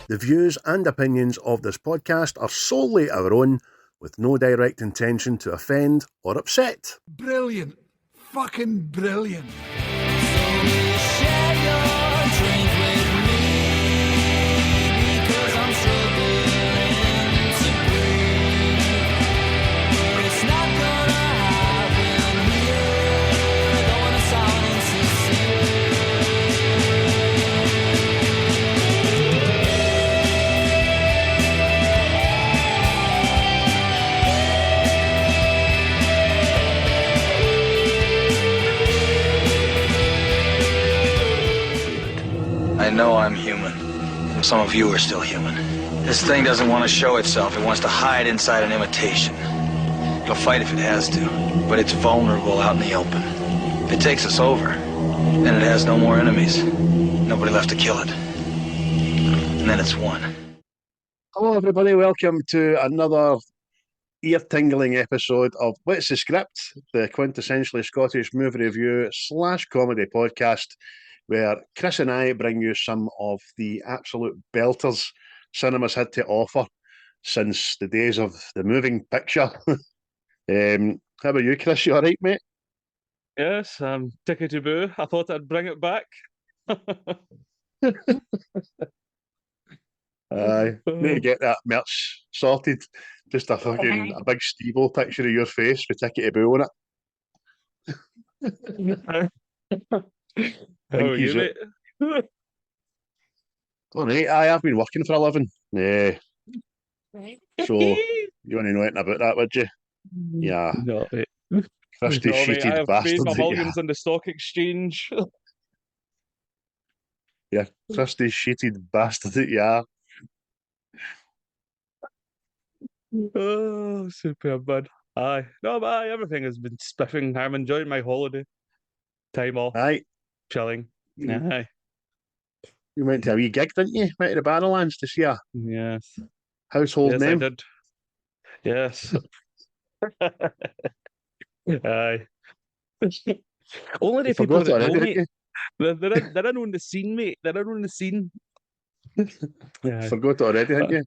The views and opinions of this podcast are solely our own, with no direct intention to offend or upset. Brilliant. Fucking brilliant. I know I'm human. Some of you are still human. This thing doesn't want to show itself. It wants to hide inside an imitation. It'll fight if it has to, but it's vulnerable out in the open. If it takes us over, then it has no more enemies. Nobody left to kill it. And then it's won. Hello everybody, welcome to another ear-tingling episode of What's the Script, the quintessentially Scottish movie review / comedy podcast, where Chris and I bring you some of the absolute belters cinemas had to offer since the days of the moving picture. How about you, Chris? You all right, mate? Yes, tickety-boo. I thought I'd bring it back. Need to get that merch sorted. Just a fucking a big Steve-O picture of your face with tickety-boo on it. How are you, mate? All right, I've been working for a living. So you want to know anything about that, would you? Yeah. No, mate. Crusty, No, mate, sheeted I have bastard. made my that you millions on the stock exchange. Yeah, crusty, sheeted bastard that you are. Oh, superb, man. Aye. No, but aye, everything has been spiffing. I'm enjoying my holiday. Time off. Aye. Chilling. Aye. You went to a wee gig, didn't you? Went to the Barrowlands to see a Yes. household Yes, name. I did. Yes. Aye. Only the You people forgot that know, already, mate. didn't They're in on the scene, mate. They're in on the scene. you? Yeah. Forgot already, didn't you?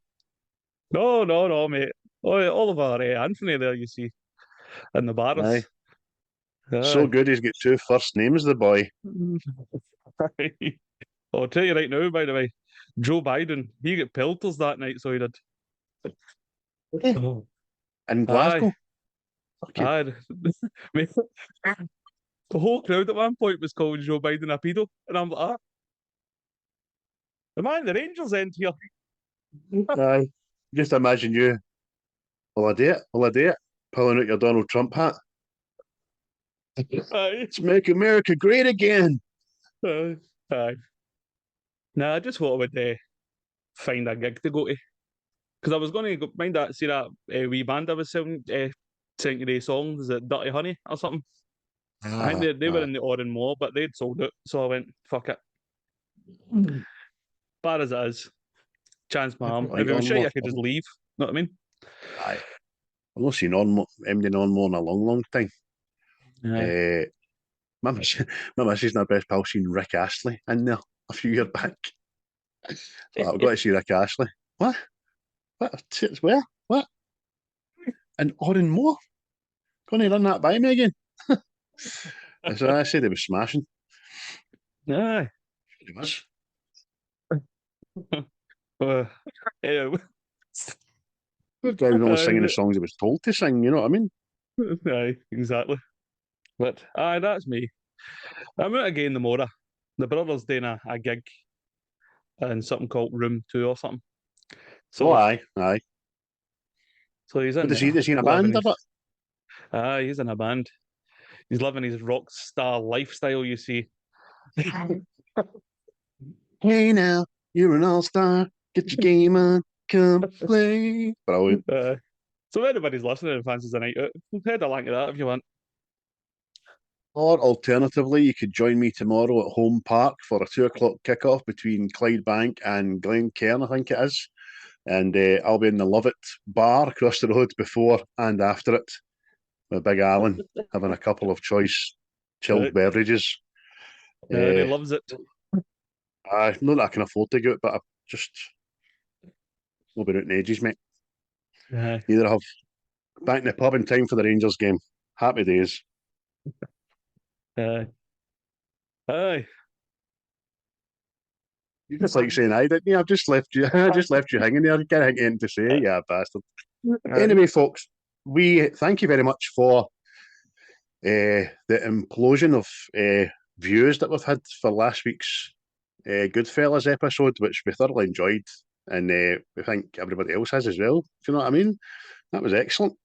No, mate. Oliver Anthony there, you see, in the bars. Aye. Aye. So good he's got two first names, the boy. I'll tell you right now, by the way, Joe Biden, he got pelters that night, so he did. Oh. In Glasgow. Aye. Mate, the whole crowd at one point was calling Joe Biden a pedo, and I'm like, am I in the Rangers end here? Aye. Just imagine you. Will I do it? Pulling out your Donald Trump hat. Aye. Let's make America great again. Aye. Nah, I just thought I would find a gig to go to. Because I was going to go mind that, see that wee band I was singing the songs, is it Dirty Honey or something? I think they were in the Oran Moor, but they'd sold it, so I went, fuck it. Bad as it is, chance my arm. If it was shit, I could just leave. Know what I mean? Aye. I've not seen MD Onmore in a long time. Yeah. My missus and her best pal seen Rick Astley in there a few years back. So I've got to see Rick Astley. What? Where? What? In Oran Moor? Going to run that by me again? So I said it was smashing. Aye. It was. Anyway. Good guy was only singing the songs he was told to sing, you know what I mean? Aye, exactly. But aye, that's me. I'm out again tomorrow. The brother's doing a gig in something called Room 2 or something. So, aye. So he's in What is he in a band or what? Aye, he's in a band. He's living his rock star lifestyle, you see. Hey now, you're an all-star. Get your game on. Come play. Brilliant. So if anybody's listening and fancies a night out, head along to that if you want. Or alternatively, you could join me tomorrow at Home Park for a 2:00 kickoff between Clydebank and Glencairn, I think it is. And I'll be in the Love It bar across the road before and after it with Big Alan, having a couple of choice chilled beverages. He loves it. Not that I can afford to go, but I just Not been out in ages, mate. Aye. Neither have. Back in the pub in time for the Rangers game. Happy days. Aye. Aye. You just like saying I didn't you? I've just left you. I just left you hanging there. You can't think anything to say, yeah, bastard. Anyway, folks, we thank you very much for the implosion of views that we've had for last week's Goodfellas episode, which we thoroughly enjoyed, and we think everybody else has as well. Do you know what I mean? That was excellent.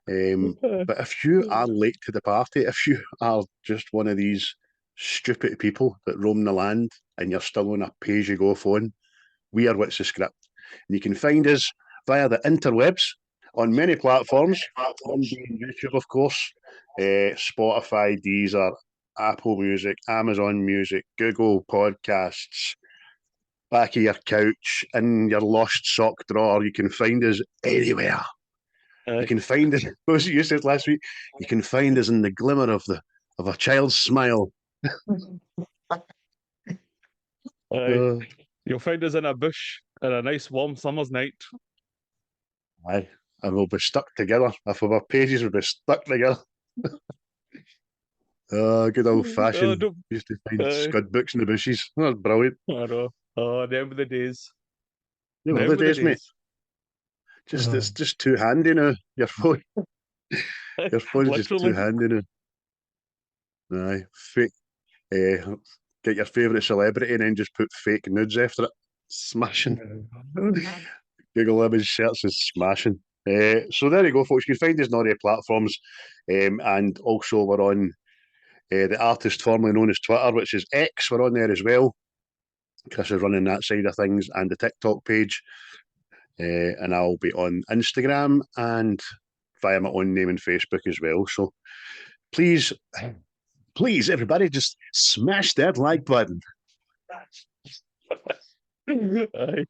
But if you are late to the party, if you are just one of these stupid people that roam the land and you're still on a pay-as-you-go phone, we are What's the Script. And you can find us via the interwebs on many platforms, on YouTube, of course, Spotify, Deezer, Apple Music, Amazon Music, Google Podcasts, back of your couch, in your lost sock drawer. You can find us anywhere. You can find us, as you said last week, you can find us in the glimmer of a child's smile. You'll find us in a bush on a nice warm summer's night. Aye, and we'll be stuck together. If our pages will be stuck together. Good old fashioned. Used to find scud books in the bushes. That was brilliant. I know. Oh, remember the days. Remember the days, mate. It's just too handy now. Your phone. Your phone's just too handy now. Aye. Fake. Get your favourite celebrity and then just put fake nudes after it. Smashing. Google image search is smashing. So there you go, folks. You can find us on all the platforms. And also we're on the artist formerly known as Twitter, which is X. We're on there as well. Chris is running that side of things, and the TikTok page. And I'll be on Instagram and via my own name and Facebook as well. So please, everybody, just smash that like button. Aye.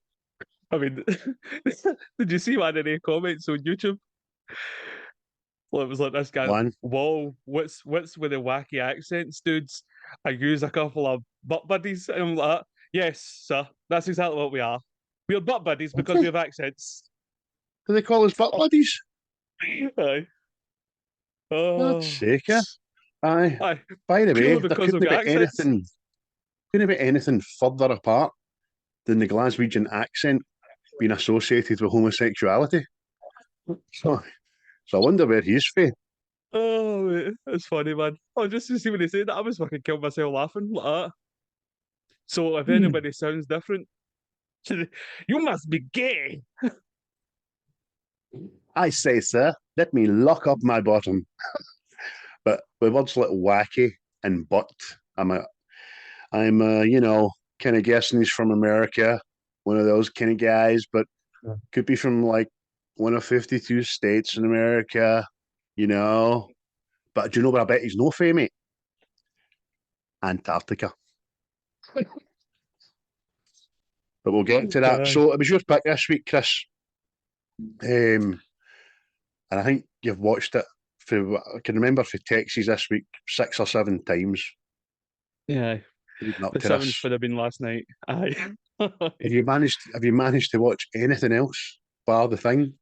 I mean, did you see one of the comments on YouTube? Well, it was like this guy. Whoa, what's with the wacky accents, dudes? I use a couple of butt buddies, and I'm like, yes, sir, that's exactly what we are. We're butt buddies because we have accents. Do they call us butt buddies? Aye. Oh, God's sake, yeah. Aye. By the way, there couldn't be anything further apart than the Glaswegian accent being associated with homosexuality. So I wonder where he's from. Oh, that's funny, man. Oh, just to see when he said that, I was fucking killing myself laughing like that. So if anybody sounds different, you must be gay. I say, sir, let me lock up my bottom. But with words like wacky and butt, I'm kind of guessing he's from America, one of those kind of guys, but could be from like one of 52 states in America, But do you know where I bet he's no from, mate? Antarctica. But we'll get to that. So it was your pick this week, Chris. And I think you've watched it I can remember for Texas this week 6 or 7 times. Yeah. The 7th would have been last night. Aye. Have you managed to watch anything else bar the thing?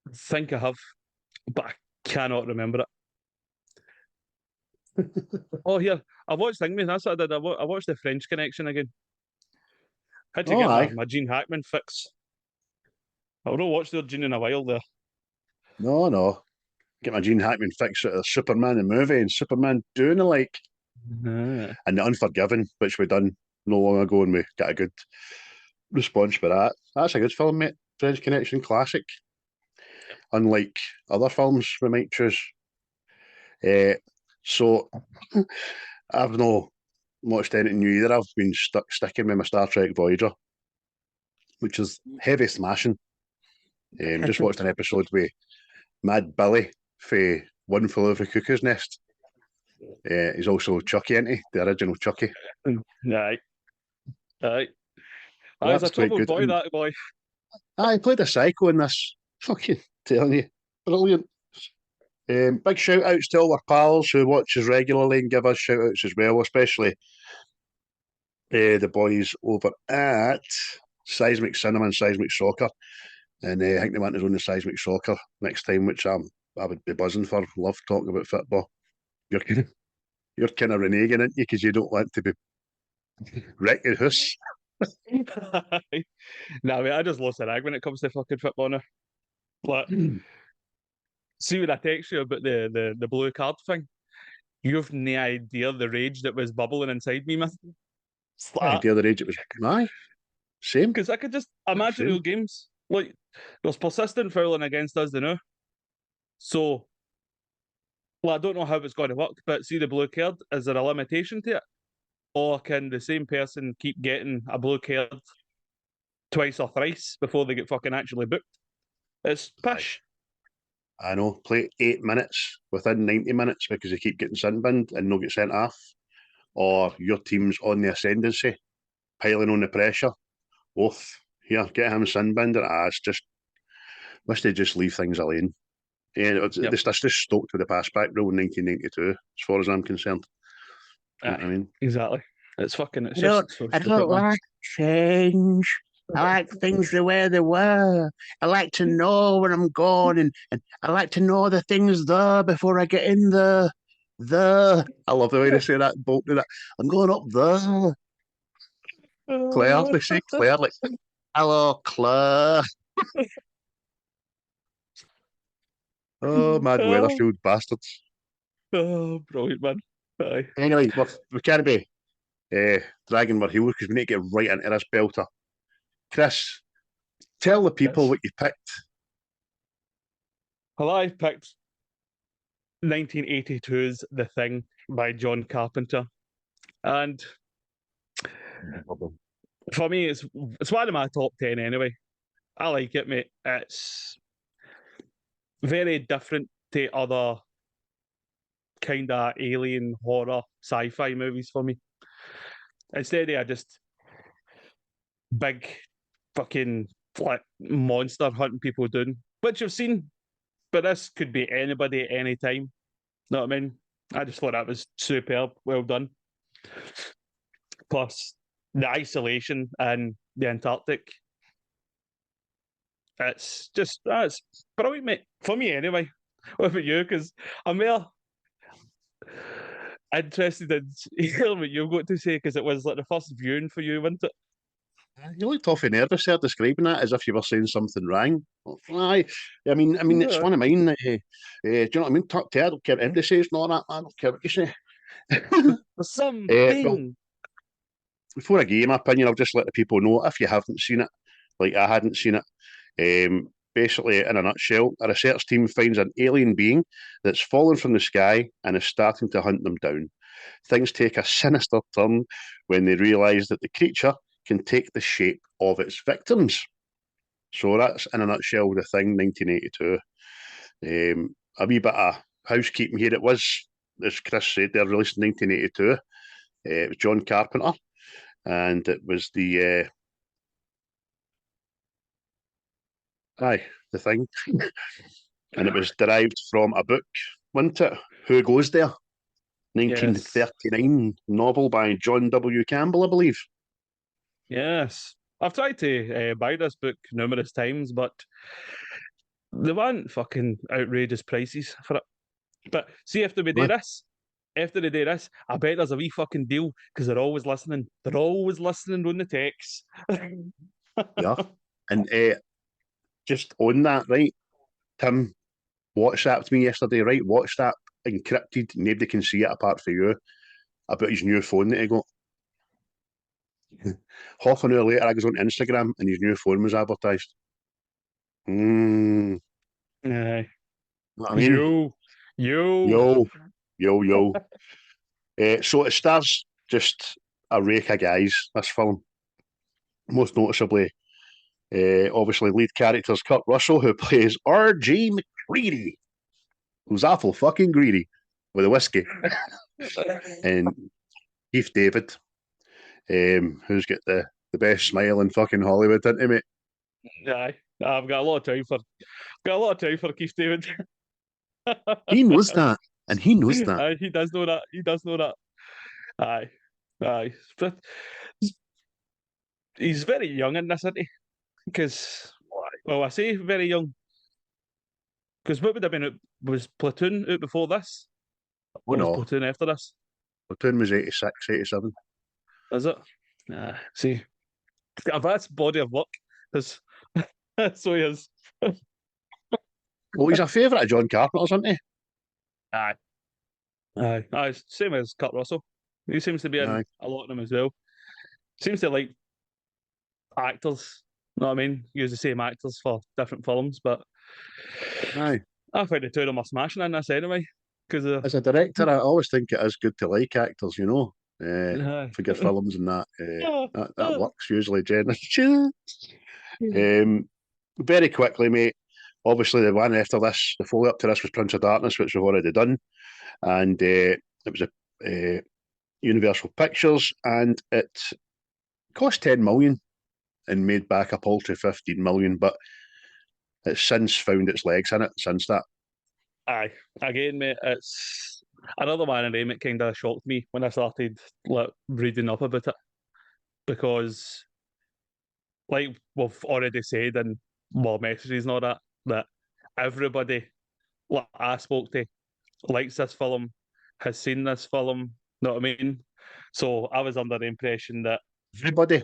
I think I have, but I cannot remember it. Oh, here. I watched Thingman. That's what I did. I watched The French Connection again. Had to get my Gene Hackman fix. I've not watched the Gene in a while there. No. Get my Gene Hackman fix out of Superman the movie and Superman 2 and the like. And The Unforgiven, which we done no long ago, and we got a good response for that. That's a good film, mate. French Connection classic. Unlike other films we might choose. So I've not watched anything new either. I've been sticking with my Star Trek Voyager, which is heavy smashing. Just watched an episode with Mad Billy for One Flew Over the Cuckoo's Nest. He's also Chucky, isn't he? The original Chucky. Aye. He's a troubled boy, that boy. He played a psycho in this. Fucking telling you. Brilliant. Big shout outs to all our pals who watch us regularly and give us shout outs as well, especially the boys over at Seismic Cinema and Seismic Soccer. And I think they went on the Seismic Soccer next time, which I would be buzzing for. Love talking about football. You're kind of reneging, aren't you? Because you don't want to be wrecking house. Nah, mate, I just lost the rag when it comes to fucking football now. Like, see when I text you about the blue card thing, you've no idea the rage that was bubbling inside me, man. The other age it was same. Because I could just imagine real games. Like, there's persistent fouling against us, you know. So, well, I don't know how it's going to work, but see the blue card, is there a limitation to it? Or can the same person keep getting a blue card twice or thrice before they get fucking actually booked? It's pish. I know, play 8 minutes within 90 minutes because they keep getting sin binned and no get sent off. Or your team's on the ascendancy, piling on the pressure. Off, here, get him sin binned. It's just, wish they just leave things alone. Yeah, that's just stoked with the pass back rule in 1992, as far as I'm concerned. You know what I mean? Exactly. It's fucking. It's I don't like change. I like things the way they were. I like to know where I'm going, and I like to know the things there before I get in there. I love the way they say that. Bolt to that. I'm going up there. Claire, they say Claire, like, hello, Claire. Oh, mad Weatherfield bastards. Oh, brilliant, man. Aye. Anyway, we can't be dragging our heels because we need to get right into this belter. Chris, tell the people what you picked. Well, I picked 1982's The Thing by John Carpenter. And for me, it's one of my top 10 anyway. I like it, mate. It's very different to other kind of alien horror sci-fi movies for me. Instead, they are just big fucking like monster hunting people doing, which you've seen, but this could be anybody at any time. Know what I mean? I just thought that was superb, well done. Plus the isolation in the Antarctic. It's brilliant, mate. For me anyway. What about you? Because I'm more interested in hearing what you've got to say, because it was like the first viewing for you, wasn't it? You looked awfully nervous there describing that as if you were saying something wrong. Aye, I mean, it's one of mine. Do you know what I mean? Talk to her, I don't care what anybody says, no, that, I don't care what you say. Well, before I give you my opinion, I'll just let the people know if you haven't seen it, like I hadn't seen it. Basically, in a nutshell, a research team finds an alien being that's fallen from the sky and is starting to hunt them down. Things take a sinister turn when they realise that the creature can take the shape of its victims. So that's, in a nutshell, The Thing, 1982. A wee bit of housekeeping here. It was, as Chris said, they're released in 1982. It was John Carpenter, and it was The Thing. And it was derived from a book, wasn't it? Who Goes There? 1939 novel by John W. Campbell, I believe. Yes. I've tried to buy this book numerous times, but they want fucking outrageous prices for it. But see, after they do this, I bet there's a wee fucking deal, because they're always listening. They're always listening on the texts. Yeah. And just on that, right? Tim WhatsApped me yesterday, right? WhatsApp encrypted, nobody can see it apart from you, about his new phone that he got. Half an hour later, I was on Instagram and his new phone was advertised. Aye. Know what I mean? Yo. So it stars just a rake of guys, this film. Most noticeably, obviously, lead characters Kurt Russell, who plays R.G. MacReady, who's awful fucking greedy with a whiskey. And Keith David, who's got the best smile in fucking Hollywood, isn't he, mate? Aye. I've got a lot of time for Keith David. He knows that, and he knows that. Aye, he does know that. Aye. But he's very young in this, isn't he? Because, well, I say very young, because what would have been, was Platoon out before this? Oh Or was no, Platoon after this? Platoon was 86, 87. Is it? See, a vast body of work. Is, so he is. Well, he's a favourite of John Carpenter's, isn't he? Aye. Aye, same as Kurt Russell. He seems to be in Aye. a lot of them as well. Seems to like actors. Know what I mean? Use the same actors for different films, but Aye. I think the two of them are smashing in this anyway. Because As a director, I always think it is good to like actors, you know, for good films and that. That works usually, generally. Very quickly, mate. Obviously, the one after this, the follow up to this was Prince of Darkness, which we've already done, and it was a Universal Pictures, and it cost 10 million and made back a paltry 15 million, but it's since found its legs in it since that. Aye, again, mate, it's another one of them. It kind of shocked me when I started like reading up about it because, like we've already said in more messages and all that, that everybody like I spoke to likes this film, has seen this film. Know what I mean? So I was under the impression that Everybody,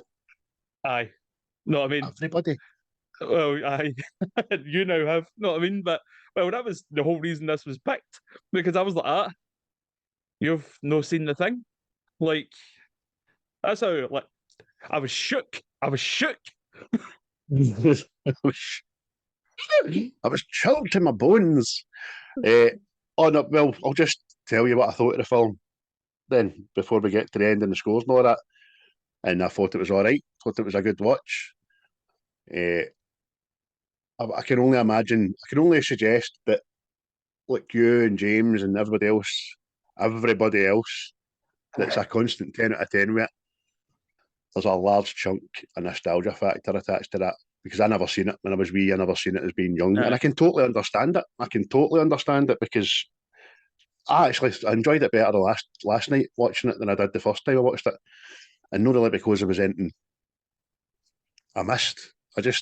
aye, know what I mean? everybody. Well, I you now have, know what I mean? But well, that was the whole reason this was picked because I was like, you've no seen the thing, like that's how like I was shook. I was shook. I was chilled to my bones. Oh no, well, I'll just tell you what I thought of the film then before we get to the end and the scores and all that. And I thought it was all right. Thought it was a good watch. I can only imagine. I can only suggest that, like you and James and everybody else, that's a constant 10 out of 10 with it. There's a large chunk of nostalgia factor attached to that because I never seen it when I was wee. I never seen it as being young, and I can totally understand it. I can totally understand it because I enjoyed it better last night watching it than I did the first time I watched it, and not really because it was anything I missed. I did.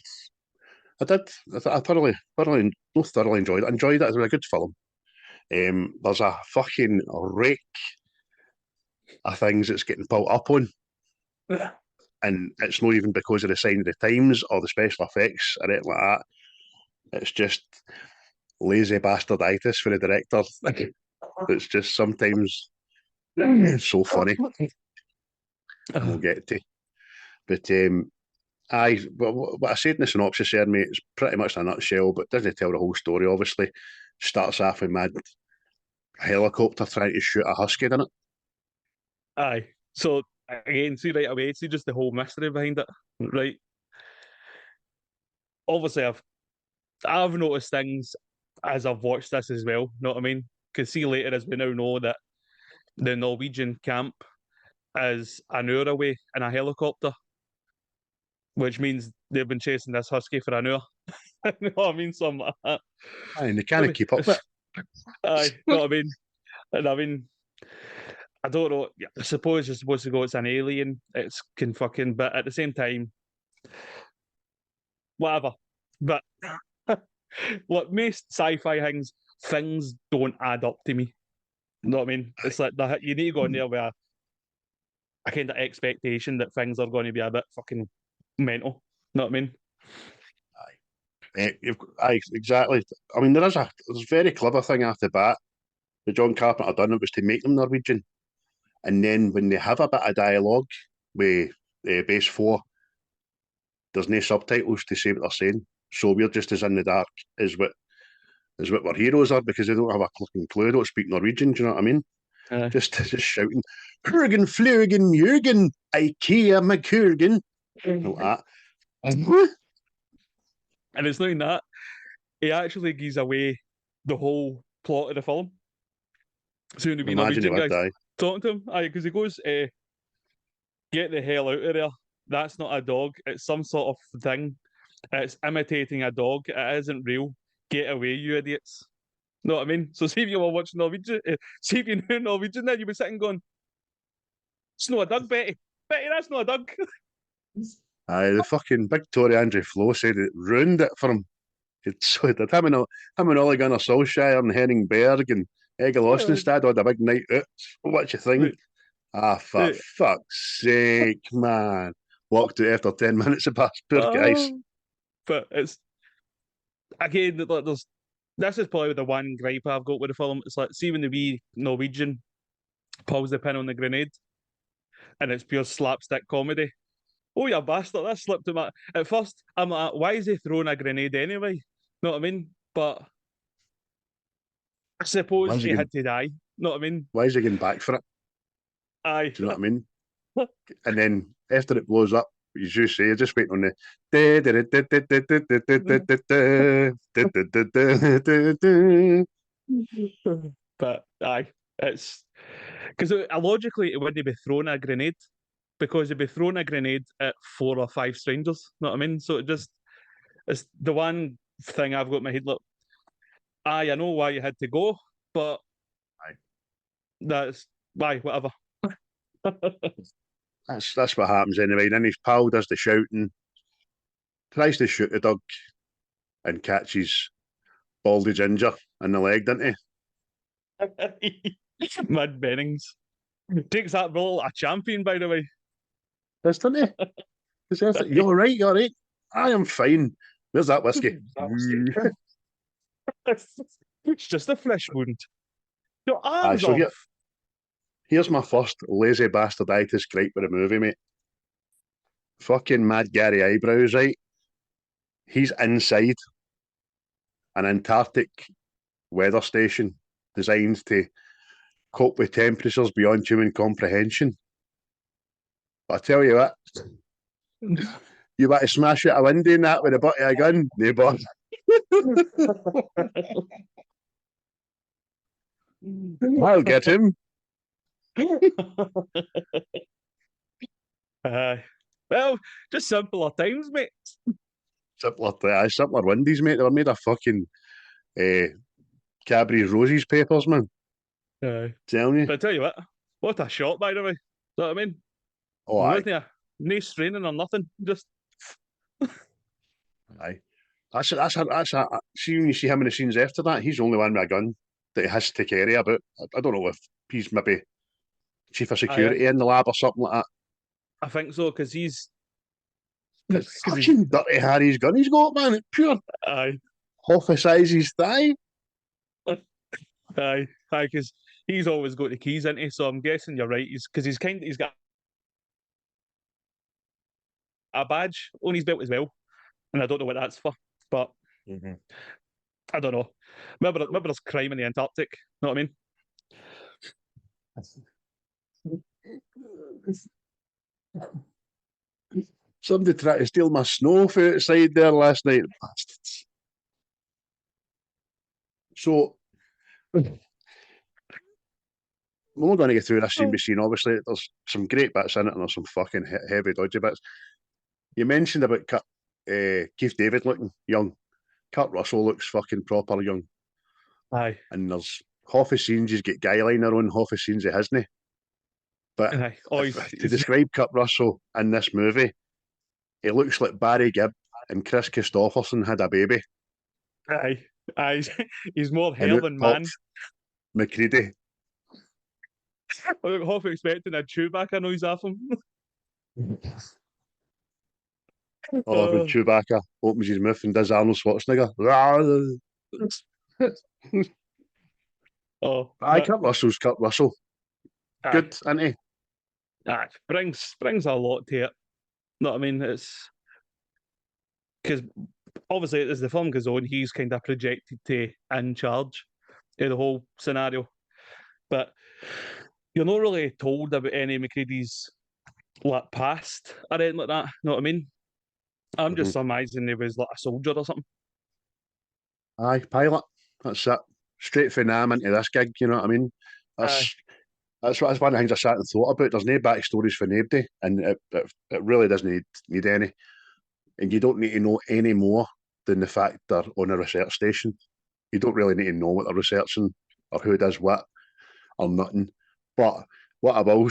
I thoroughly enjoyed it. I enjoyed it. It was a good film. There's a fucking rake of things that's getting built up on. And it's not even because of the sign of the times or the special effects or anything like that. It's just lazy bastarditis for the director. It's just sometimes so funny. And we'll get to. But what I said in the synopsis here, mate, is pretty much in a nutshell, but doesn't tell the whole story, obviously. Starts off with mad helicopter trying to shoot a husky, doesn't it? Aye. So again, see right away, see just the whole mystery behind it, right? Obviously, I've noticed things as I've watched this as well. Know what I mean? Because see later, as we now know that the Norwegian camp is an hour away in a helicopter, which means they've been chasing this husky for an hour. You know what I mean? Something like that. Aye, and they can't keep up with it. Aye, know what I mean? And I mean, I don't know. I suppose you're supposed to go, it's an alien. It's can fucking, but at the same time, whatever. But look, most sci-fi things don't add up to me. You know what I mean? It's like you need to go in there with a kind of expectation that things are going to be a bit fucking mental. You know what I mean? Aye, exactly. I mean, there's a very clever thing after the bat that John Carpenter done. It was to make them Norwegian, and then when they have a bit of dialogue with Base 4, there's no subtitles to say what they're saying. So we're just as in the dark as what our heroes are because they don't have a fucking clue. They don't speak Norwegian. Do you know what I mean? Just shouting, "Kurgan, Flurgan, Jurgen, IKEA, McKurgan," like that. And it's not even that. He actually gives away the whole plot of the film. Soon to be Norwegian guys talking to him. Aye, because he goes, get the hell out of there. That's not a dog. It's some sort of thing. It's imitating a dog. It isn't real. Get away, you idiots. Know what I mean? So see if you were watching Norwegian, see if you knew Norwegian, then you'd be sitting going, it's not a dog, Betty. Betty, that's not a dog. Aye, the fucking big Tory Andrew Flo said it ruined it for him. So it did him and Ole Gunnar Solskjaer and Henning Berg and Egil Ostenstad had a big night out. What you think? For fuck's sake, man. Walked out after 10 minutes of past, poor guys. But it's, again, this is probably the one gripe I've got with the film. It's like, see when the wee Norwegian pulls the pin on the grenade and it's pure slapstick comedy. Oh, you bastard, that slipped him out. At first, I'm like, why is he throwing a grenade anyway? Know what I mean? But I suppose he had to die. Know what I mean? Why is he getting back for it? Aye. Do you know what I mean? And then after it blows up, as you say, you're just waiting on the. But aye, it's because logically it wouldn't be throwing a grenade because you'd be throwing a grenade at 4 or 5 strangers. Know what I mean? So it's the one thing I've got in my head. Look, I know why you had to go, but that's why whatever. That's what happens anyway. Then his pal does the shouting, tries to shoot the dog, and catches Baldy Ginger in the leg, doesn't he? Mad Bennings takes that role like a champion, by the way. Doesn't he? You're right. You're right. I am fine. Where's that whiskey? It's just a flesh wound. Your arms off. Here's my first lazy bastarditis gripe with the movie, mate. Fucking mad Garry eyebrows, right? He's inside an Antarctic weather station designed to cope with temperatures beyond human comprehension. But I tell you what, you want to smash out a window in that with a butt of a gun? No bother. I'll get him. Well, just simpler times, mate. Simpler windies, mate. They were made of fucking Cadbury's Roses papers, man. Telling you. But I tell you what a shot, by the way. Know what I mean? Oh, aye. No straining or nothing. Just aye. That's see when you see him in the scenes after that, he's the only one with a gun that he has to take area about. I don't know if he's maybe chief of security in the lab or something like that. I think so, because he's fucking Dirty Harry's gun he's got, man. It's pure half the size his thigh. Aye, because he's always got the keys, isn't he? So I'm guessing you're right. He's got a badge on his belt as well, and I don't know what that's for, but I don't know. Maybe there's crime in the Antarctic. Know what I mean? Somebody tried to steal my snow from outside there last night, bastards. So we're not going to get through this scene by scene. Obviously, there's some great bits in it, and there's some fucking heavy, dodgy bits. You mentioned about Keith David looking young. Kurt Russell looks fucking proper young. Aye. And there's half the scenes he's got guy liner on, half the scenes he hasn't. But to describe Kurt Russell in this movie, he looks like Barry Gibb and Chris Christopherson had a baby. Aye. He's more hell than man. MacReady. I'm half expecting a Chewbacca noise off him. When Chewbacca opens his mouth and does Arnold Schwarzenegger. Kurt Russell's Kurt Russell. Good, isn't he? Brings a lot to it. Know what I mean? It's because obviously as the film goes on, he's kind of projected to in charge of the whole scenario. But you're not really told about any MacReady's past or anything like that. Know what I mean? I'm just surmising he was like a soldier or something. Aye, pilot. That's it. Straight from Nam into this gig, you know what I mean? That's one of the things I sat and thought about. There's no backstories for nobody, and it really doesn't need any. And you don't need to know any more than the fact they're on a research station. You don't really need to know what they're researching or who does what or nothing. But what I will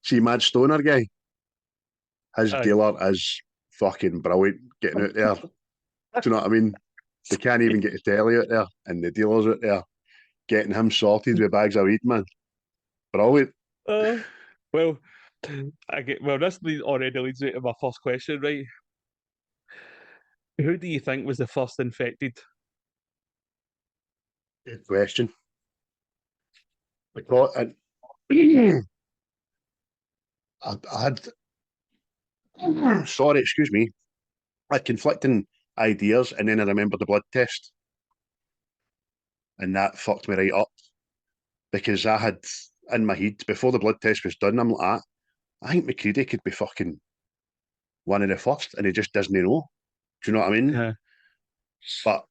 see, Mad Stoner guy, his Aye. dealer is fucking brilliant getting out there. Do you know what I mean? They can't even get the telly out there, and the dealer's out there getting him sorted with bags of weed, man. Brilliant. Well, this already leads me to my first question, right? Who do you think was the first infected? Good question. Because I had, sorry, excuse me, I had conflicting ideas, and then I remembered the blood test, and that fucked me right up because I had in my head before the blood test was done, I'm like, I think MacReady could be fucking one of the first, and he just doesn't know. Do you know what I mean? But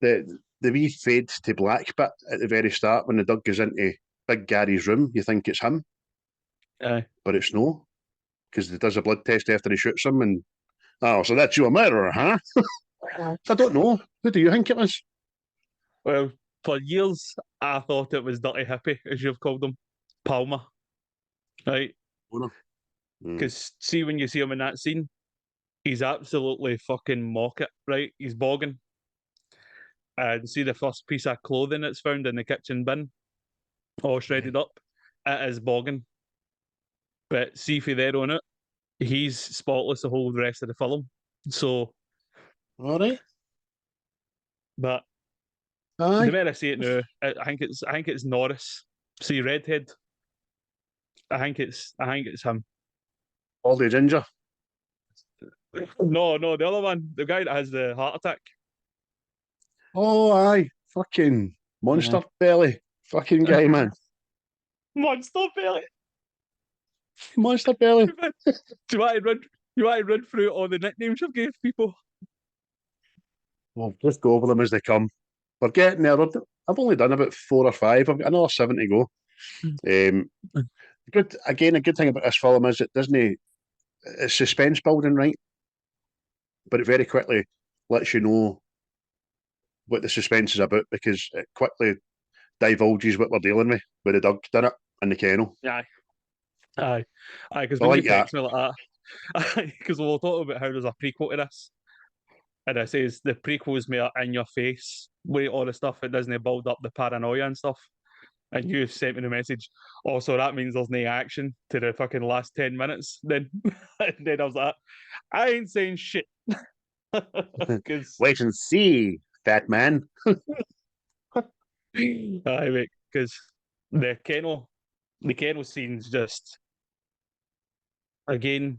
the wee fade to black bit at the very start when the Doug goes into Big Garry's room, you think it's him, but it's no, because he does a blood test after he shoots him, and so that's you a murderer, huh? I don't know. Who do you think it was? Well, for years I thought it was Dirty Hippie, as you've called him, Palmer, right? Because see, when you see him in that scene, he's absolutely fucking mock it, right? He's bogging. And see the first piece of clothing that's found in the kitchen bin, all shredded up, it is bogging. But see for there on it, he's spotless the whole rest of the film. So, All right. but Aye. the way I see it now, I think it's Norris. See redhead. I think it's him. Baldy Ginger. No, the other one, the guy that has the heart attack. Oh, aye. Fucking monster belly. Fucking guy, man. Monster belly. Monster belly. Do you want to run through all the nicknames you've gave people? Well, just go over them as they come. We're getting there. I've only done about 4 or 5. I've got another 7 to go. A good thing about this film is it doesn't. It's suspense building, right? But it very quickly lets you know what the suspense is about because it quickly divulges what we're dealing with the dog did it in the kennel. Aye. Because when like you text me like that, because we'll talk about how there's a prequel to this, and it says the prequel's me in your face with all the stuff. It doesn't build up the paranoia and stuff. And you sent me the message. So that means there's no action to the fucking last 10 minutes. Then, and then I was like, I ain't saying shit. Wait and see, fat man. Aye, mate. Because the kennel scene's just, again,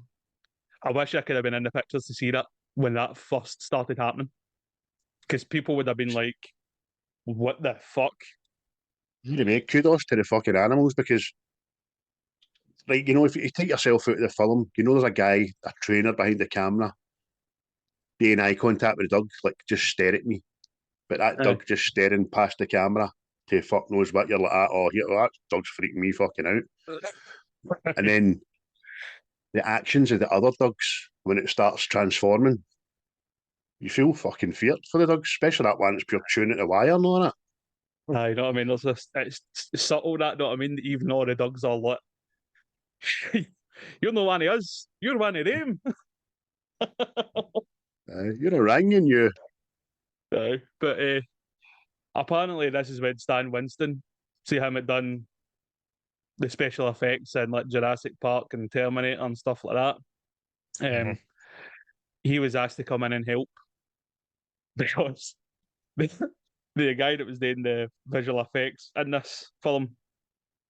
I wish I could have been in the pictures to see that when that first started happening. Because people would have been like, what the fuck? You make kudos to the fucking animals because, like, if you take yourself out of the film, there's a guy, a trainer behind the camera, being eye contact with the dog, like, just stare at me. But that dog just staring past the camera to fuck knows what, you're like, that dog's freaking me fucking out. And then the actions of the other dogs, when it starts transforming, you feel fucking feared for the dogs, especially that one that's pure chewing at the wire and all that. You know what I mean? It's subtle, that, know what I mean? Even all the dogs are like, you're no one of us, you're one of them. You're Orangutan, you. But apparently this is when Stan Winston, see him had done the special effects in like Jurassic Park and Terminator and stuff like that. He was asked to come in and help because the guy that was doing the visual effects in this film,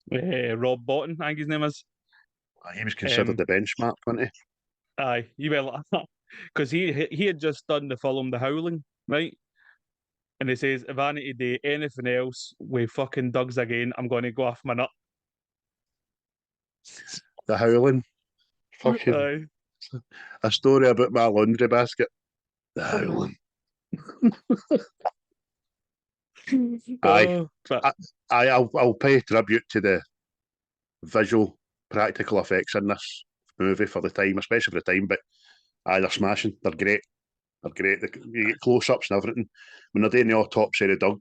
Rob Botton, I think his name is. He was considered the benchmark, wasn't he? Aye, he went like that because he had just done the film The Howling, right? And he says, if I need to do anything else with fucking dogs again, I'm going to go off my nut. The Howling. Fucking a story about my laundry basket. The Howling. I'll pay tribute to the visual practical effects in this movie for the time, especially for the time, but they're smashing. They're great. You get close-ups and everything. When they're doing the autopsy of the dog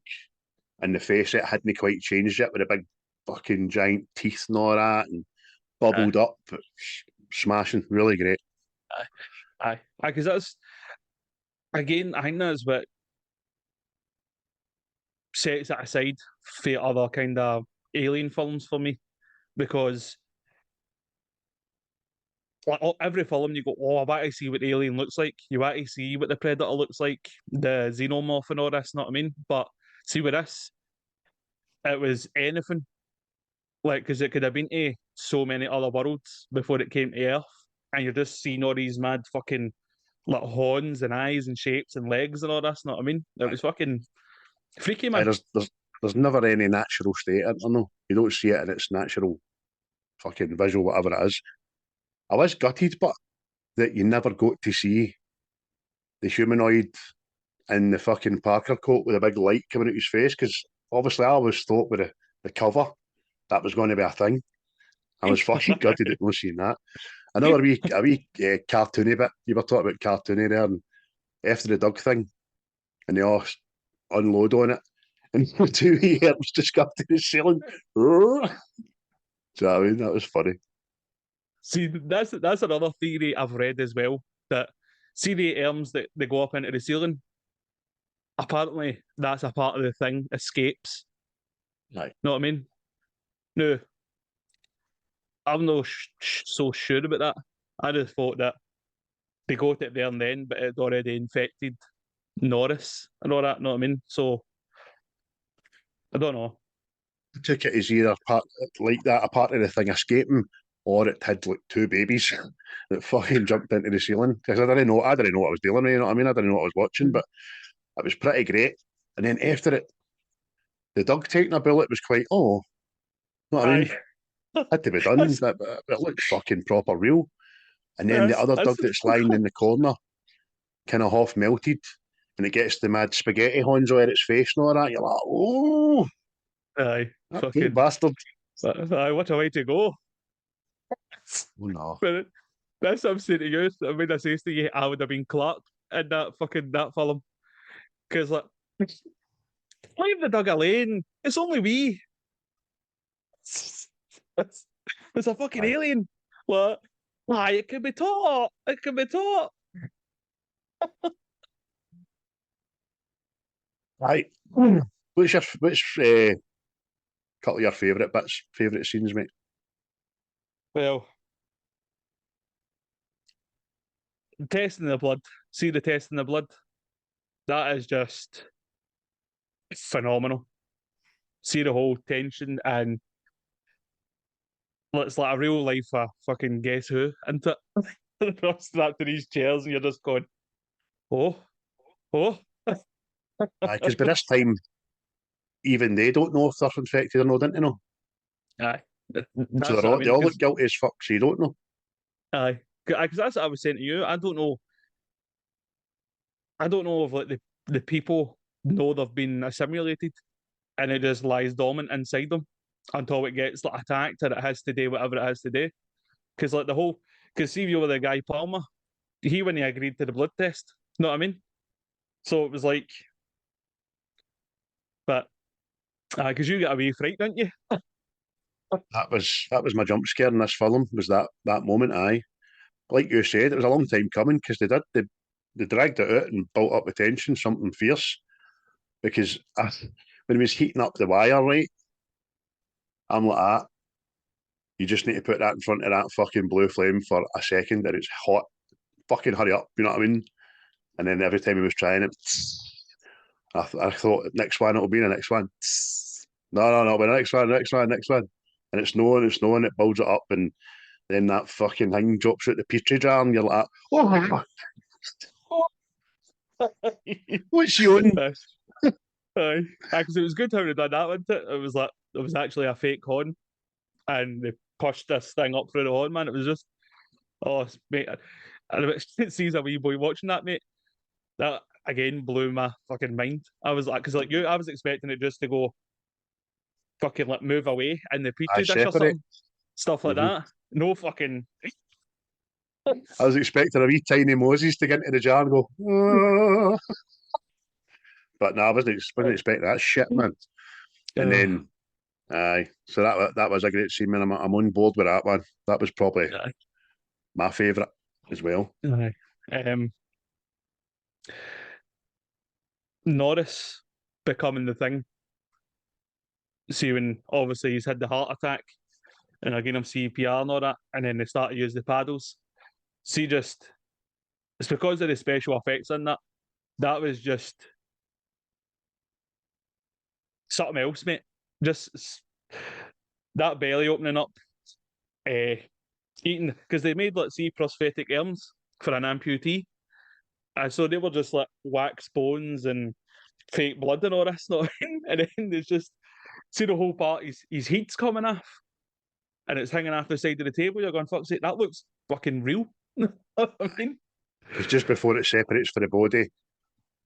and the face, it hadn't quite changed yet with the big fucking giant teeth and all that and bubbled up. smashing, really great. Aye, because that's again, I think that's what sets it aside for other kind of alien films for me, because like every film you go, oh, I want to see what the alien looks like. You want to see what the predator looks like, the xenomorph and all this. Know what I mean? But see with this, it was anything. Like, because it could have been to so many other worlds before it came to Earth, and you're just seeing all these mad fucking like horns and eyes and shapes and legs and all this. Know what I mean? It was fucking freaky, man. There's never any natural state in there, no. You don't see it in its natural fucking visual, whatever it is. I was gutted, but that you never got to see the humanoid in the fucking Parker coat with a big light coming out his face, because obviously I always thought with the cover that was going to be a thing. I was fucking gutted at not seeing that. Another wee cartoony bit. You were talking about cartoony there, and after the dog thing, and they all unload on it, and the two wee arms just go up to the ceiling. So I mean, that was funny. See, that's another theory I've read as well, that see the arms that they go up into the ceiling. Apparently, that's a part of the thing. Escapes. Right. Know what I mean? No, I'm not so sure about that. I just thought that they got it there and then, but it already infected Norris and all that. Know what I mean? So I don't know. I took it as either part like that, a part of the thing escaping, or it had like two babies that fucking jumped into the ceiling. Because I didn't know what I was dealing with, you know what I mean? I didn't know what I was watching, but it was pretty great. And then after it, the dog taking a bullet was quite, oh, you know what I mean? Had to be done. It looked fucking proper real. And then the other dog that's lying in the corner, kind of half melted, and it gets the mad spaghetti horns on its face and all that. You're like, oh, Aye, that fucking bastard. Aye, what a way to go. Oh no. But that's what I'm saying to you. I mean, I say to you, I would have been Clark in that film. Because, like, leave the dog alone. It's only we. It's a fucking alien. What? Why? It can be taught. It can be taught. Right. Which couple of your favourite scenes, mate? Well, testing the blood. See the test in the blood? That is just phenomenal. See the whole tension, and it's like a real life fucking Guess Who, isn't it? They're strapped to these chairs and you're just going, oh. Because by this time, even they don't know if they're infected or not, don't they know? Aye. So they all look guilty as fuck, so you don't know. Aye. Because that's what I was saying to you. I don't know if like the people know they've been assimilated and it just lies dormant inside them until it gets like attacked or it has to do whatever it has to do. Because like because see you with the guy Palmer, when he agreed to the blood test, you know what I mean? So it was like, but because you got a wee fright, didn't you? That was my jump scare in this film, was that moment. Aye, like you said, it was a long time coming, because they dragged it out and built up the tension, something fierce. Because when he was heating up the wire, right, I'm like, you just need to put that in front of that fucking blue flame for a second, and it's hot. Fucking hurry up, you know what I mean? And then every time he was trying it, I thought, next one, it'll be the next one. No, but next one. And it's snowing, it builds it up, and then that fucking thing drops out the petri jar, and you're like, oh, what's you on? Aye, because it was good how they done that, wasn't it? It was actually a fake horn, and they pushed this thing up through the horn, man. It was just, oh, mate, and it sees a wee boy watching that, mate. That again blew my fucking mind. I was like, because like you, I was expecting it just to go fucking like move away in the petri dish or something, stuff like that. No fucking. I was expecting a wee tiny Moses to get into the jar and go, oh. But no, I wasn't expecting that shit, man. And then, aye, so that was a great scene, man. I'm on board with that one. That was probably my favourite as well. Aye. Norris becoming the Thing. See, when obviously he's had the heart attack and again him CPR and all that, and then they start to use the paddles. See, just it's because of the special effects in that. That was just something else, mate. Just that belly opening up, eating, because they made, let's see, prosthetic arms for an amputee. And so they were just like wax bones and fake blood and all this, not and then there's just see the whole part. His heat's coming off, and it's hanging off the side of the table. You're going, fuck's sake, that looks fucking real. I mean, because just before it separates for the body,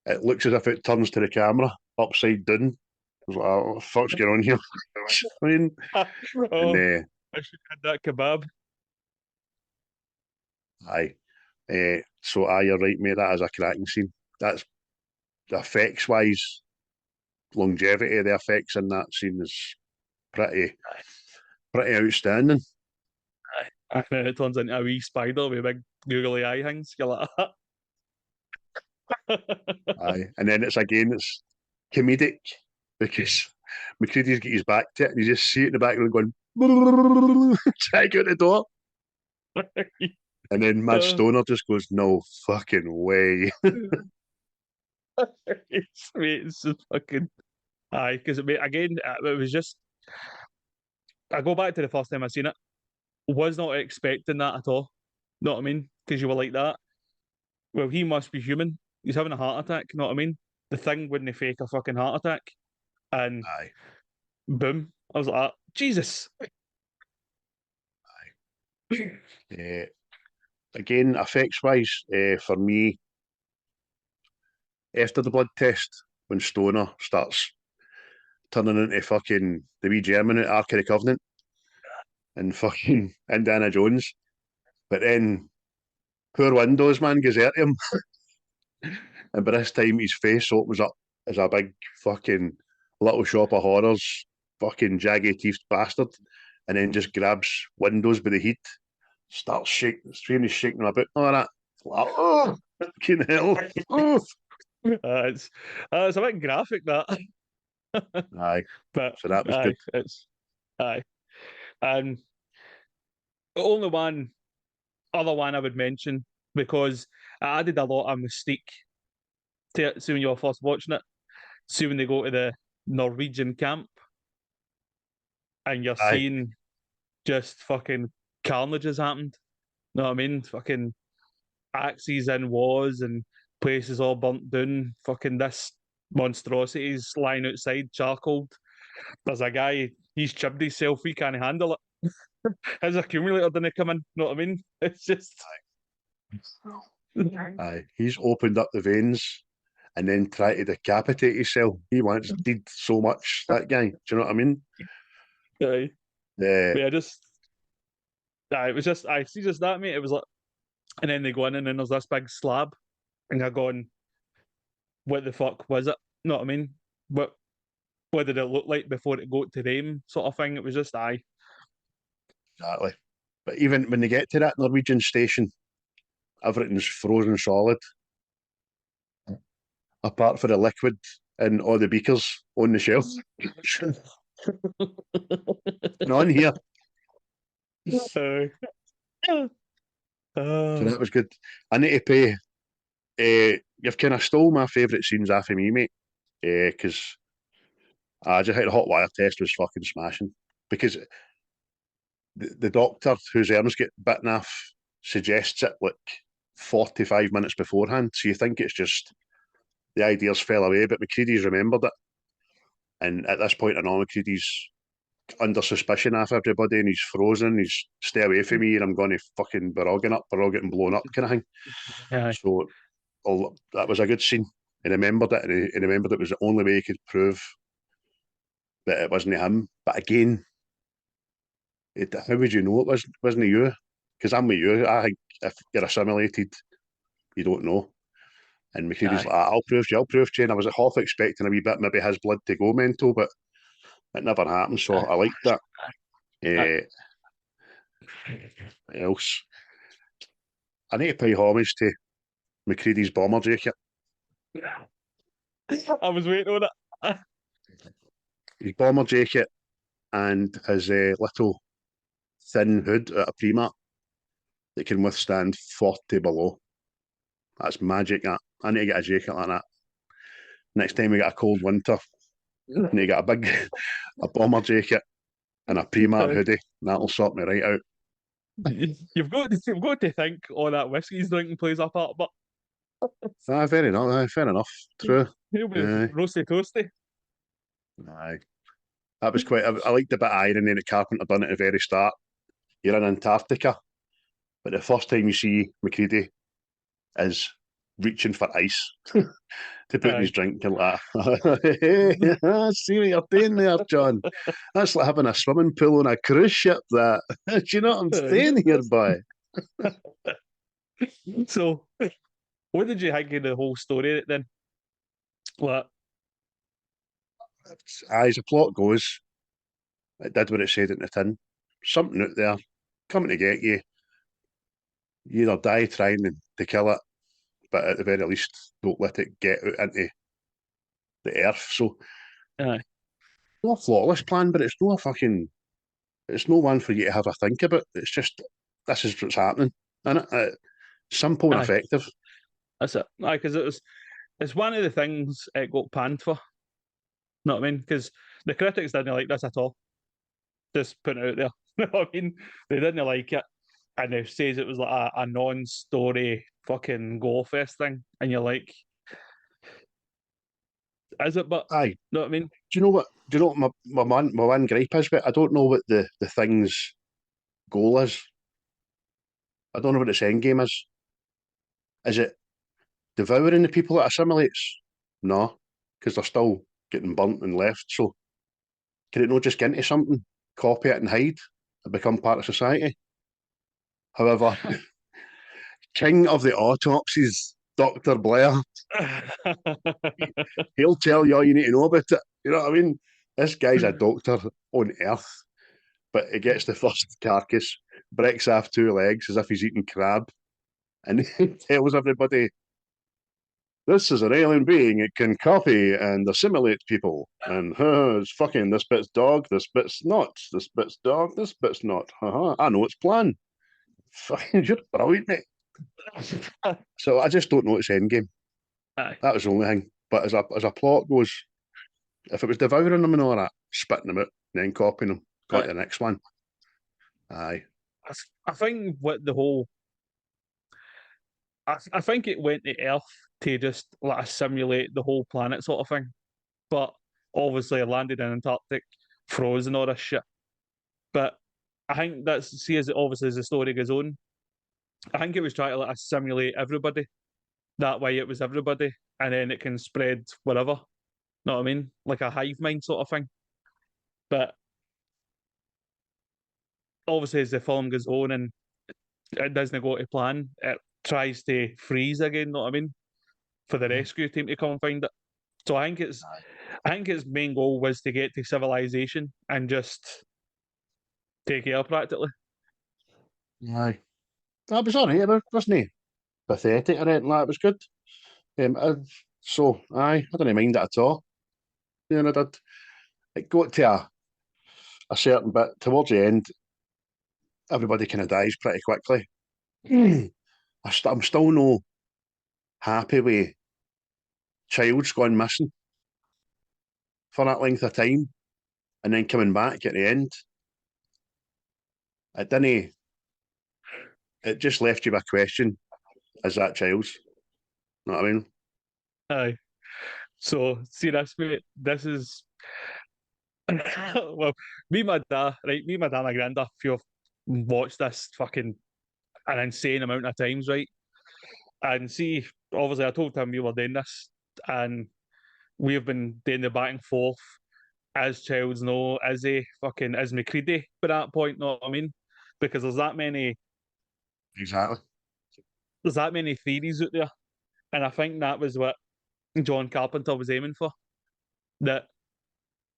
it looks as if it turns to the camera upside down. I was like, oh, what the fuck's going on here? I mean, and I should have had that kebab. aye. So you're right, mate. That is a cracking scene. That's the effects wise, longevity of the effects in that scene is pretty outstanding. And then it turns into a wee spider with big googly eye things. You're like, Aye, and then it's comedic because MacReady's got his back to it, and you just see it in the background going, trying to get out the door. And then Mad Stoner just goes, no fucking way. it's just fucking aye, because again, it was just I go back to the first time I seen it, was not expecting that at all. Know what I mean? Because you were like that. Well, he must be human. He's having a heart attack. Know what I mean? The Thing wouldn't fake a fucking heart attack, and Aye, boom! I was like, Jesus. aye. Again, effects wise, for me, after the blood test, when Stoner starts turning into fucking the wee German at Ark of the Covenant and fucking Indiana Jones, but then poor Windows man goes at him, and by this time his face opens up as a big fucking Little Shop of Horrors, fucking jaggy teethed bastard, and then just grabs Windows by the heat, starts shaking, shaking him about, all that. Like, oh, fucking hell. Oh. It's a bit graphic, that. Aye, but so that was aye, good. It's aye, and the only other one I would mention, because I added a lot of mystique to it. See, when you were first watching it, see when they go to the Norwegian camp, and you're Aye. seeing just fucking carnage has happened. Know what I mean? Fucking axes in walls and places all burnt down. Fucking this monstrosities lying outside, charcoaled. There's a guy, he's chibbed himself, he can't handle it. His accumulator didn't come in, know what I mean? It's just. Aye. He's opened up the veins and then tried to decapitate himself. He once did so much, that guy. Do you know what I mean? Aye. Yeah. Yeah, it was just, I see just that, mate. It was like, and then they go in and then there's this big slab, and they're going, what the fuck was it? Know what I mean? What did it look like before it got to them, sort of thing? It was just, aye. Exactly. But even when they get to that Norwegian station, everything's frozen solid, apart for the liquid in all the beakers on the shelf. And on here. So that was good. I need to pay. You've kind of stole my favourite scenes off of me, mate. Because I just had a hot wire test was fucking smashing. Because the doctor whose arms get bitten off suggests it like 45 minutes beforehand. So you think it's just the ideas fell away, but MacReady's remembered it. And at this point, I know MacReady's under suspicion of everybody and he's frozen. He's stay away from me and I'm going to fucking we're all getting blown up kind of thing. Yeah. So that was a good scene. He remembered it, and he remembered it was the only way he could prove that it wasn't him. But again, how would you know it wasn't you? Because I'm with you. I think if you're assimilated, you don't know. And MacReady's like, I'll prove to you. And I was half expecting a wee bit, maybe his blood to go mental, but it never happened. So I liked that. What else? I need to pay homage to MacReady's bomber jacket. I was waiting on it. His bomber jacket and his little thin hood at a Primark that can withstand 40 below. That's magic, that. I need to get a jacket like that. Next time we get a cold winter, I need to get a bomber jacket and a Primark hoodie. That'll sort me right out. You've got to think all that whiskey he's drinking plays a part, but Fair enough. Fair enough. True. he'll be Aye. roasty toasty. Aye. That was quite. I liked the bit of irony that Carpenter done at the very start. You're in Antarctica, but the first time you see MacReady is reaching for ice to put in his drink. You're like, I see what you're doing there, John. That's like having a swimming pool on a cruise ship. That do you know what I'm saying here, boy? So, what did you think of the whole story then? What? As the plot goes, it did what it said in the tin. Something out there coming to get you. You either die trying to kill it, but at the very least, don't let it get out into the earth. So, Aye. not a flawless plan, but it's no fucking. It's no one for you to have a think about. It's just this is what's happening, and simple and Aye. effective. That's it. Aye, because it's one of the things it got panned for. Know what I mean? Because the critics didn't like this at all. Just putting it out there. You know what I mean? They didn't like it. And they says it was like a non-story fucking go fest thing. And you're like, is it? But Aye. know what I mean? Do you know what? Do you know what my one gripe is? But I don't know what the thing's goal is. I don't know what its end game is. Is it devouring the people it assimilates? No, because they're still getting burnt and left. So can it not just get into something, copy it and hide, and become part of society? However, king of the autopsies, Dr. Blair, he'll tell you all you need to know about it. You know what I mean? This guy's a doctor on Earth, but he gets the first carcass, breaks off two legs as if he's eating crab, and he tells everybody, this is an alien being. It can copy and assimilate people. And it's fucking, this bit's dog, this bit's not. This bit's dog, this bit's not. I know its plan. Fucking, you're brilliant, mate. So I just don't know its end game. Aye. That was the only thing. But as a plot goes, if it was devouring them and all that, spitting them out, then copying them, got the next one. Aye. I think what the whole... I think it went to Earth to just like simulate the whole planet sort of thing. But obviously it landed in Antarctic, froze and all this shit. But I think that's, see, as it obviously as the story goes on, I think it was trying to like simulate everybody. That way it was everybody, and then it can spread wherever. Know what I mean? Like a hive mind sort of thing. But obviously as the film goes on and it doesn't go to plan, it tries to freeze again, know what I mean? For the rescue team to come and find it. So I think its main goal was to get to civilization and just take it up practically. Aye. That was alright. It wasn't pathetic or anything like that. It was good. So, aye, I didn't mind it at all. You know, I did. It got to a certain bit towards the end. Everybody kind of dies pretty quickly. I'm still no happy with Child's gone missing for that length of time and then coming back at the end. It didn't. It just left you with a question: is that Child's? You know what I mean? Aye. So see this, mate. This is well, me, my dad, right? Me, my dad, my granddad. If you've watched this fucking an insane amount of times, right? And see, obviously, I told him we were doing this, and we've been doing the back and forth. As Childs, no, is he fucking is MacReady by that point? Know what I mean? Because there's that many Exactly. theories out there, and I think that was what John Carpenter was aiming for. That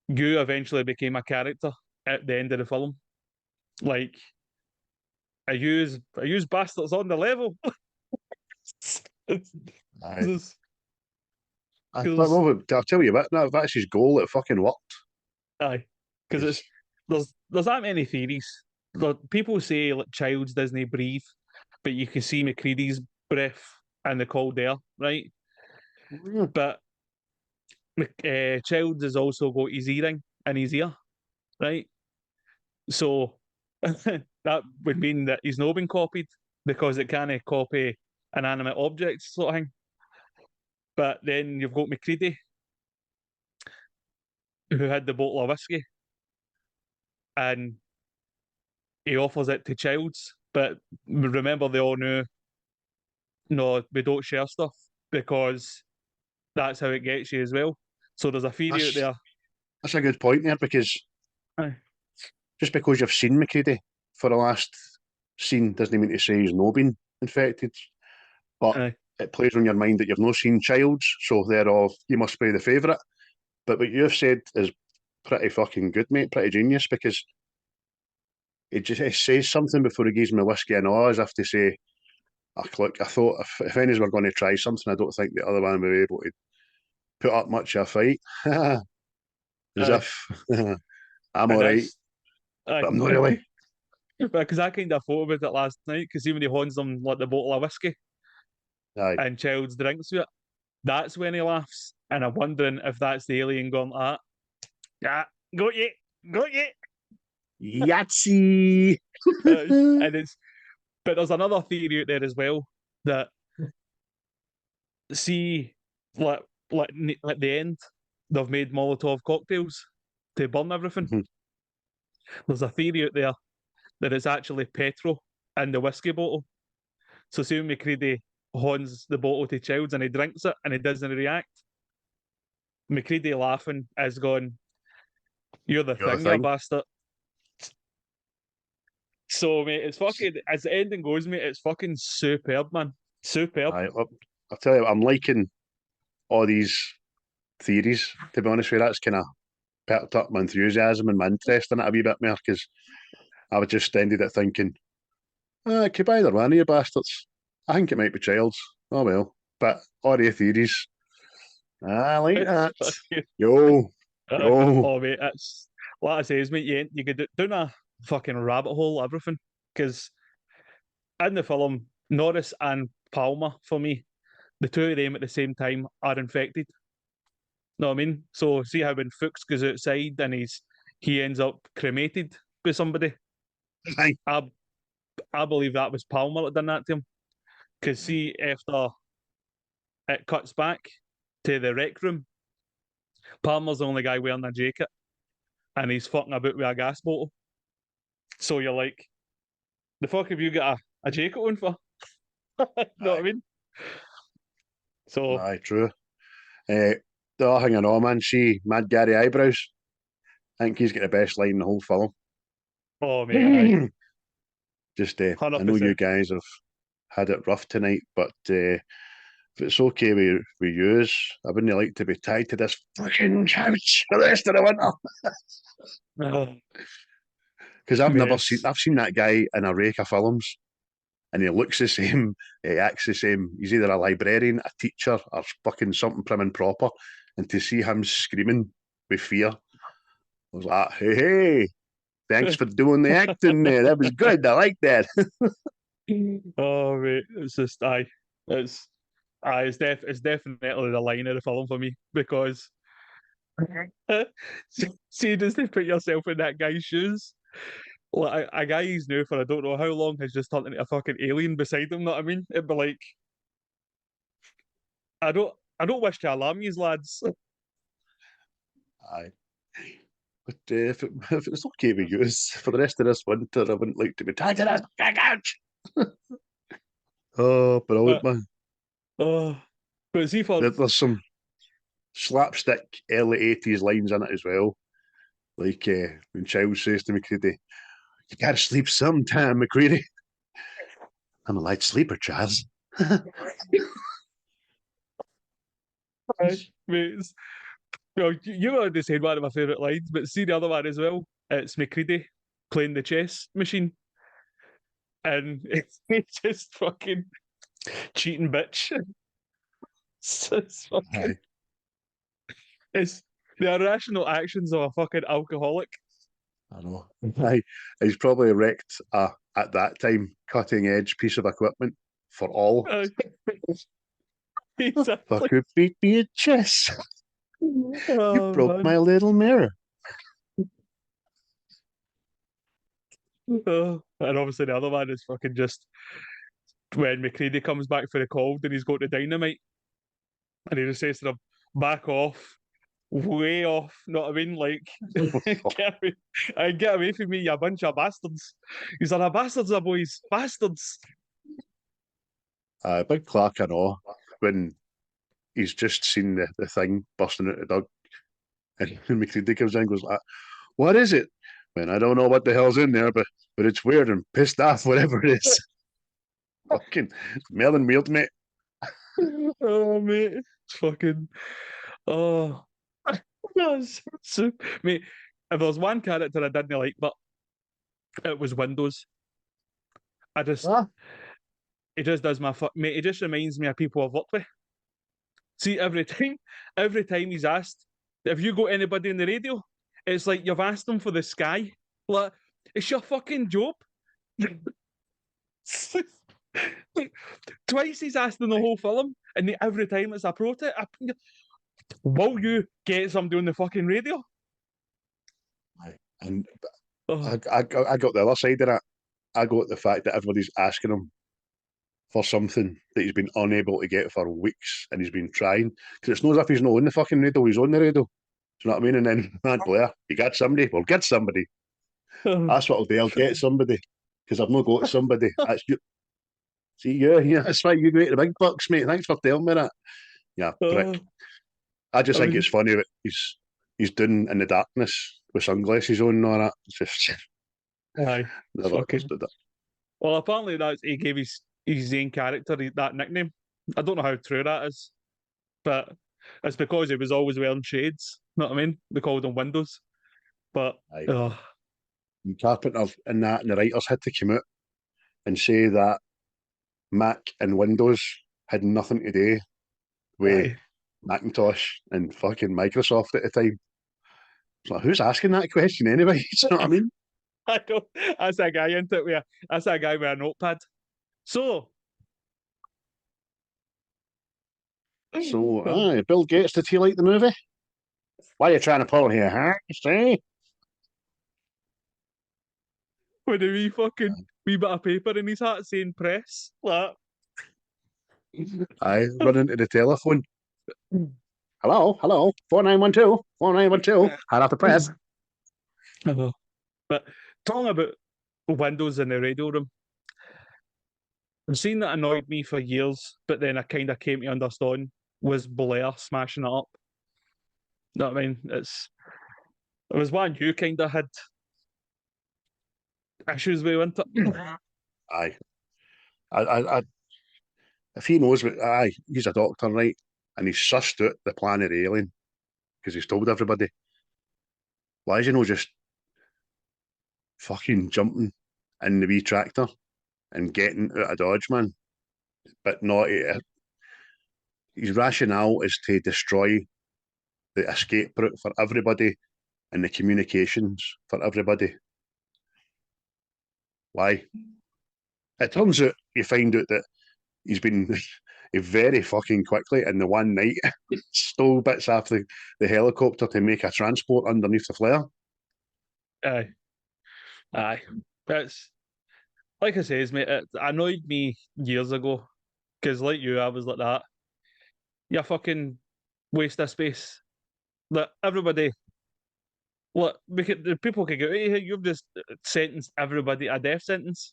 you eventually became a character at the end of the film. Like, I use bastards on the level. It's, Aye. it's, Well, I'll tell you what, that's his goal. It fucking worked. aye, because there's that many theories. People say like Childs doesn't breathe, but you can see MacReady's breath in the cold air, right? But Childs has also got his earring in his ear, right? So that would mean that he's not been copied because it can't copy inanimate objects, sort of thing. But then you've got MacReady, who had the bottle of whiskey, and he offers it to Childs. But remember, they all knew, no, we don't share stuff because that's how it gets you as well. So there's a theory out there. That's a good point there, because Aye. just because you've seen MacReady for the last scene doesn't mean to say he's not been infected. But Aye. it plays on your mind that you've not seen Childs, so thereof you must be the favourite. But what you've said is pretty fucking good, mate, pretty genius, because it says something before he gives me whiskey and all, as if to say, look, I thought if any were going to try something, I don't think the other one would be able to put up much of a fight. As Aye. if I'm And all right, aye. but I'm not really. Because I kind of thought about it last night, because even he hands them like the bottle of whiskey Aye. and Childs drinks with it, that's when he laughs. And I'm wondering if that's the alien going like that. Yeah, got you. Yahtzee! And but there's another theory out there as well that, see, like at the end, they've made Molotov cocktails to burn everything. Mhm. There's a theory out there that it's actually petrol in the whiskey bottle. So soon MacReady hands the bottle to Childs and he drinks it and he doesn't react. MacReady laughing is going, "You're the You're the thing, you thing. bastard." So, mate, it's fucking, as the ending goes, mate, it's fucking superb, man. Superb. Aye, look, I'll tell you, I'm liking all these theories, to be honest with you. That's kind of perked up my enthusiasm and my interest in it a wee bit more, because I was just ended it thinking, it could be either one of you bastards. I think it might be Childs. Oh well. But all the theories, I like that. Yo. Oh, mate, it's, like I say, mate, you could down a fucking rabbit hole, everything. Because in the film, Norris and Palmer, for me, the two of them at the same time are infected. Know what I mean? So see how when Fuchs goes outside and he ends up cremated by somebody. Aye. I believe that was Palmer that done that to him. Because see, after it cuts back to the rec room, Palmer's the only guy wearing a jacket, and he's fucking about with a gas bottle. So you're like, the fuck have you got a jacket on for? Know what I mean? So Aye, true. The other thing I know, man, see Mad Garry Eyebrows. I think he's got the best line in the whole film. oh mate, Just, I know 100%. you guys have had it rough tonight, but if it's okay with yous, I wouldn't like to be tied to this fucking couch for the rest of the winter. Because I've seen that guy in a rake of films, and he looks the same, he acts the same. He's either a librarian, a teacher, or fucking something prim and proper. And to see him screaming with fear, I was like, hey, thanks for doing the acting there. That was good. I like that. Oh mate, it's just it's it's definitely the line of the film for me because see, just to put yourself in that guy's shoes. Like a guy he's new for I don't know how long has just turned into a fucking alien beside him. Know what I mean? It'd be like, I don't wish to alarm you, lads. Aye. But if it's okay with you, for the rest of this winter, I wouldn't like to be tied to this couch. Oh, brilliant, But man. oh, but see for There's some slapstick early 80s lines in it as well. Like when Child says to MacReady, you gotta sleep sometime, MacReady. I'm a light sleeper, Chaz. mate, well, you already said one of my favourite lines, but see the other one as well. It's MacReady playing the chess machine, and it's just fucking cheating bitch. It's fucking. Aye. It's the irrational actions of a fucking alcoholic. I know. Aye. He's probably wrecked at that time, cutting edge piece of equipment for all. Exactly. Fuck who beat me at chess. You broke Man. my little mirror. And obviously the other one is fucking just when MacReady comes back for the cold and he's got the dynamite, and he just says to them, "Back off, way off." Know what I mean? Like, get away from me, you bunch of bastards. He's like, bastards, boys, bastards. Big Clark and all when he's just seen the thing bursting out the dog, and MacReady comes in and goes like, "What is it?" Man, I don't know what the hell's in there, but it's weird and pissed off, whatever it is. Fucking melon weird, mate. Oh, mate, it's fucking. Oh, so, mate. If there was one character I didn't like, but it was Windows. I just, it just does my mate. It just reminds me of people I've worked with. See, every time he's asked, "Have you got anybody in the radio?" It's like you've asked them for the sky. Like, it's your fucking job. Twice he's asked in the whole film, and every time it's a protest. Will you get somebody on the fucking radio? And Oh. I got the other side of that. I got the fact that everybody's asking him for something that he's been unable to get for weeks, and he's been trying. Because it's not as if he's not on the fucking radio, he's on the radio. Do you know what I mean? And then, man, Blair, you got somebody? Well, get somebody. That's what I'll do. I'll get somebody. Because I've not got somebody. That's you. See, yeah, that's right. You get the big bucks, mate. Thanks for telling me that. Yeah, prick. I just think it's funny that he's doing in the darkness with sunglasses on and all that. It's just Aye, never understood that. Well, apparently he gave his main character that nickname. I don't know how true that is, but it's because he was always wearing shades. Know what I mean? They called him Windows. But And Carpenter and the writers had to come out and say that Mac and Windows had nothing to do with Macintosh and fucking Microsoft at the time. It's like, who's asking that question anyway? You know what I mean? I don't. That's that guy into it. That's that guy with a notepad. So, Bill Gates, did he like the movie? Why are you trying to pull here, huh? See? with a wee bit of paper in his hat saying press. Like, Run into the telephone. Hello, 4912, 4912. I'll have to press. But talking about Windows in the radio room, the scene that annoyed me for years, but then I kind of came to understand, was Blair smashing it up. Know what I mean? It was one you kind of had issues with, wasn't it? Aye. I if he knows what, he's a doctor, right? And he's sussed out the plan of the alien because he's told everybody. Why is he not just fucking jumping in the wee tractor and getting out of Dodge, man? But not. His rationale is to destroy the escape route for everybody and the communications for everybody. Why? It turns out you find out that he's been very fucking quickly in the one night stole bits off the helicopter to make a transport underneath the flare. Aye. It's like I says, mate, it annoyed me years ago. Because like you, I was like that. You fucking waste of space. Like everybody, look, the people can go, hey, you've just sentenced everybody a death sentence.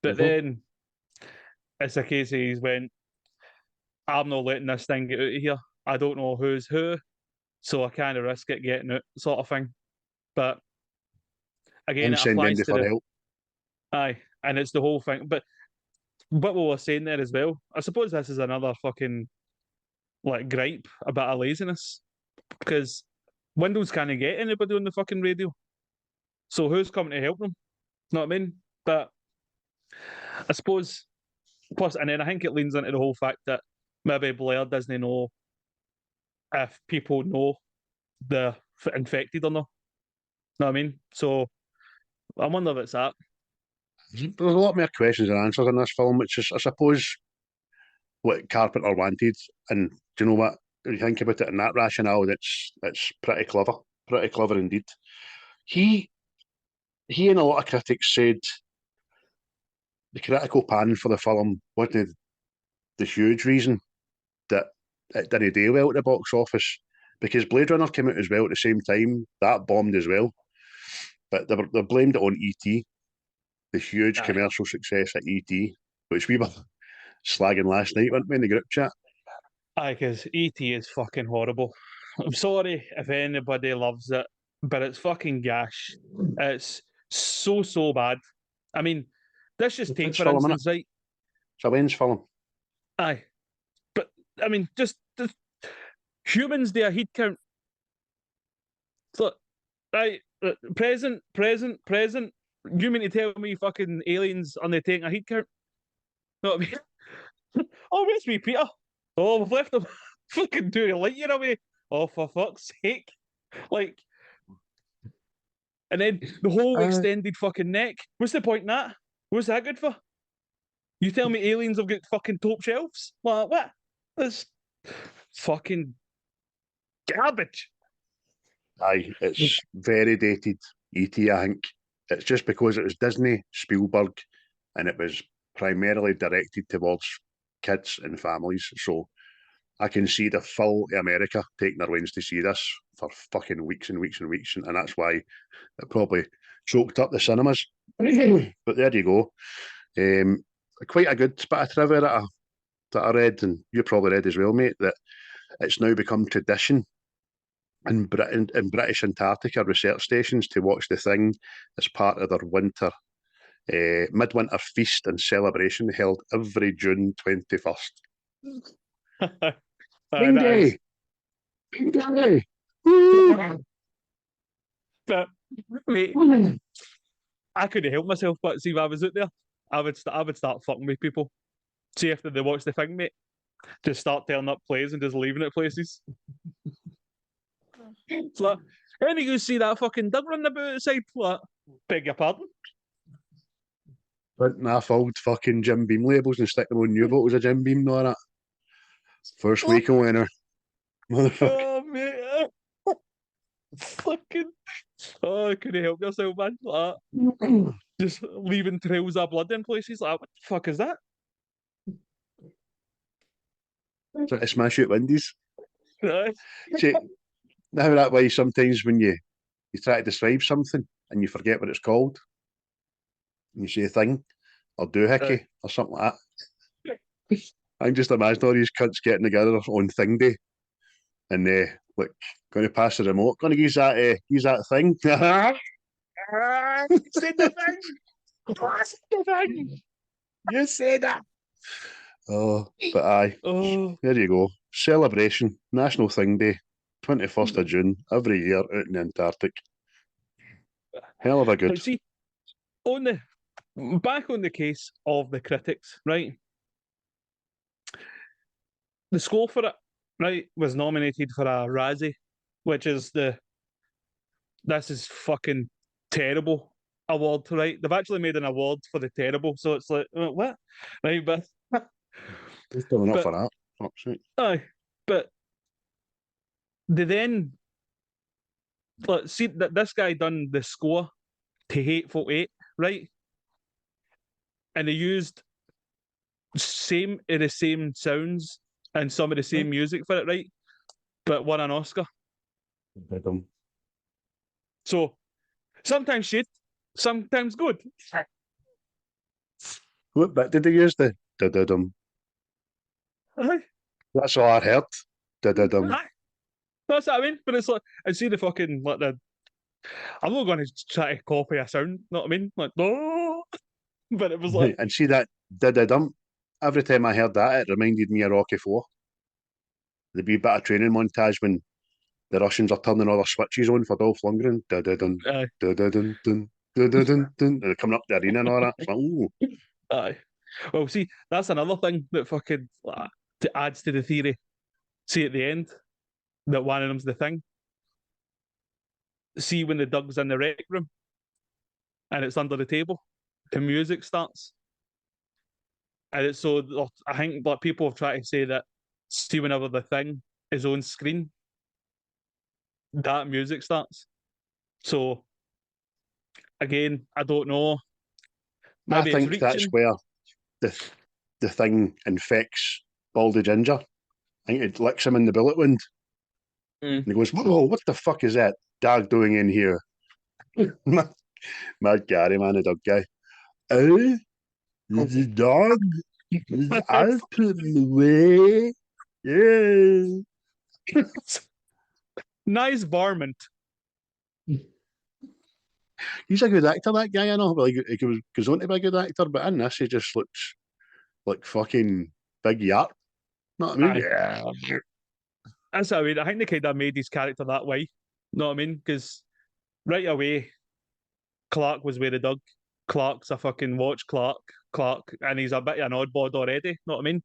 But then it's a case of he's went, I'm not letting this thing get out of here. I don't know who's who, so I kind of risk it getting out, sort of thing. But again, it applies to the help. Aye, and it's the whole thing. But what we were saying there as well, I suppose this is another fucking like gripe about our laziness, because Windows can't get anybody on the fucking radio. So who's coming to help them? Know what I mean? But I suppose plus, and then I think it leans into the whole fact that maybe Blair doesn't know if people know they're infected or not. Know what I mean? So I wonder if it's that. There's a lot more questions than answers in this film, which is, I suppose, what Carpenter wanted. And do you know what? If you think about it in that rationale, it's pretty clever indeed. He and a lot of critics said the critical pan for the film wasn't the huge reason that it didn't do well at the box office, because Blade Runner came out as well at the same time. That bombed as well. But they blamed it on E.T., the huge commercial success at E.T., which we were slagging last night, weren't we, in the group chat? Aye, because E.T. is fucking horrible. I'm sorry if anybody loves it, but it's fucking gash. It's so bad. I mean, let's just take, for instance, right? It's a Wayne's film. Aye. But, I mean, just humans, they are heat count. So, right, present. You mean to tell me fucking aliens are they taking a heat count? Know what I mean? Oh, where's me, Peter? Oh, we've left them fucking 2 light year away. Oh, for fuck's sake. Like, and then the whole extended fucking neck. What's the point in that? What's that good for? You tell me aliens have got fucking top shelves? Like, what? That's fucking garbage. Aye, it's very dated, E.T., I think. It's just because it was Disney, Spielberg, and it was primarily directed towards kids and families. So I can see the full America taking their wings to see this for fucking weeks and weeks and weeks, and that's why it probably choked up the cinemas. But there you go. Quite a good bit of trivia that I read, and you probably read as well, mate, that it's now become tradition in British Antarctica research stations to watch The Thing as part of their midwinter feast and celebration held every June 21st. Day! But, mate, I couldn't help myself, but see if I was out there, I would start fucking with people. See after they watch The Thing, mate. Just start turning up plays and just leaving at places. It's like, any you see that fucking dog running about outside? Like, beg your pardon? Printing off old fucking Jim Beam labels and stick them on new bottles of Jim Beam and all that. First week of winter. Motherfucker. Oh, mate. Fucking. Oh, couldn't help yourself, man. Like, just leaving trails of blood in places. Like, what the fuck is that? Trying to smash out windies. Right. See, now that way sometimes when you try to describe something and you forget what it's called, and you say a thing or doohickey or something like that. I can just imagine all these cunts getting together on Thing Day and like going to pass the remote, going to use that thing. Say the thing. Say the thing. You say that. Oh, but aye. Oh, There you go. Celebration, National Thing Day, 21st of June, every year out in the Antarctic. Hell of a good. see, back on the case of the critics, right? The score for it, right, was nominated for a Razzie, which is this is fucking terrible award, right? They've actually made an award for the terrible, so it's like, what? Right, but It's coming up for that. Fuck's sake. aye, but they then see that this guy done the score to Hateful Eight, right? And they used the same sounds and some of the same music for it, right? But won an Oscar. So sometimes shit, sometimes good. What bit did they use? The da-da-dum. Aye. That's all I heard. Da-da-dum. Aye. That's what I mean. But it's like, I see the fucking, like, I'm not going to try to copy a sound, know what I mean? Like, no. But it was like, And see that da-da-dum? Every time I heard that, it reminded me of Rocky 4. The wee bit of training montage when the Russians are turning all their switches on for Dolph Lundgren. Da-da-dum, aye. da-da-dum, dun, da-da-dum, dun. And they're coming up the arena and all that. It's like, ooh. Aye. Well, see, that's another thing that fucking adds to the theory. See, at the end, that one of them's the thing. See, when the Doug's in the rec room and it's under the table, the music starts. And it's so, I think like people have tried to say that, see, whenever the thing is on screen, that music starts. So, again, I don't know. I Maybe it's think that's reaching. where the thing infects Baldy Ginger. I think it licks him in the bullet wound. And he goes, whoa, what the fuck is that dog doing in here? Mad Garry, man, the dog guy. Oh, the dog? I'll put him away. Yeah. Nice varmint. He's a good actor, that guy, I know. Well, he goes on to be a good actor, but in this, he just looks like fucking big yarp. Know what I mean? Yeah. That's what I mean. I think they kind of made his character that way. Know what I mean? Because right away, Clark was with the Doug. Clark's a fucking watch Clark, and he's a bit of an oddball already. Know what I mean?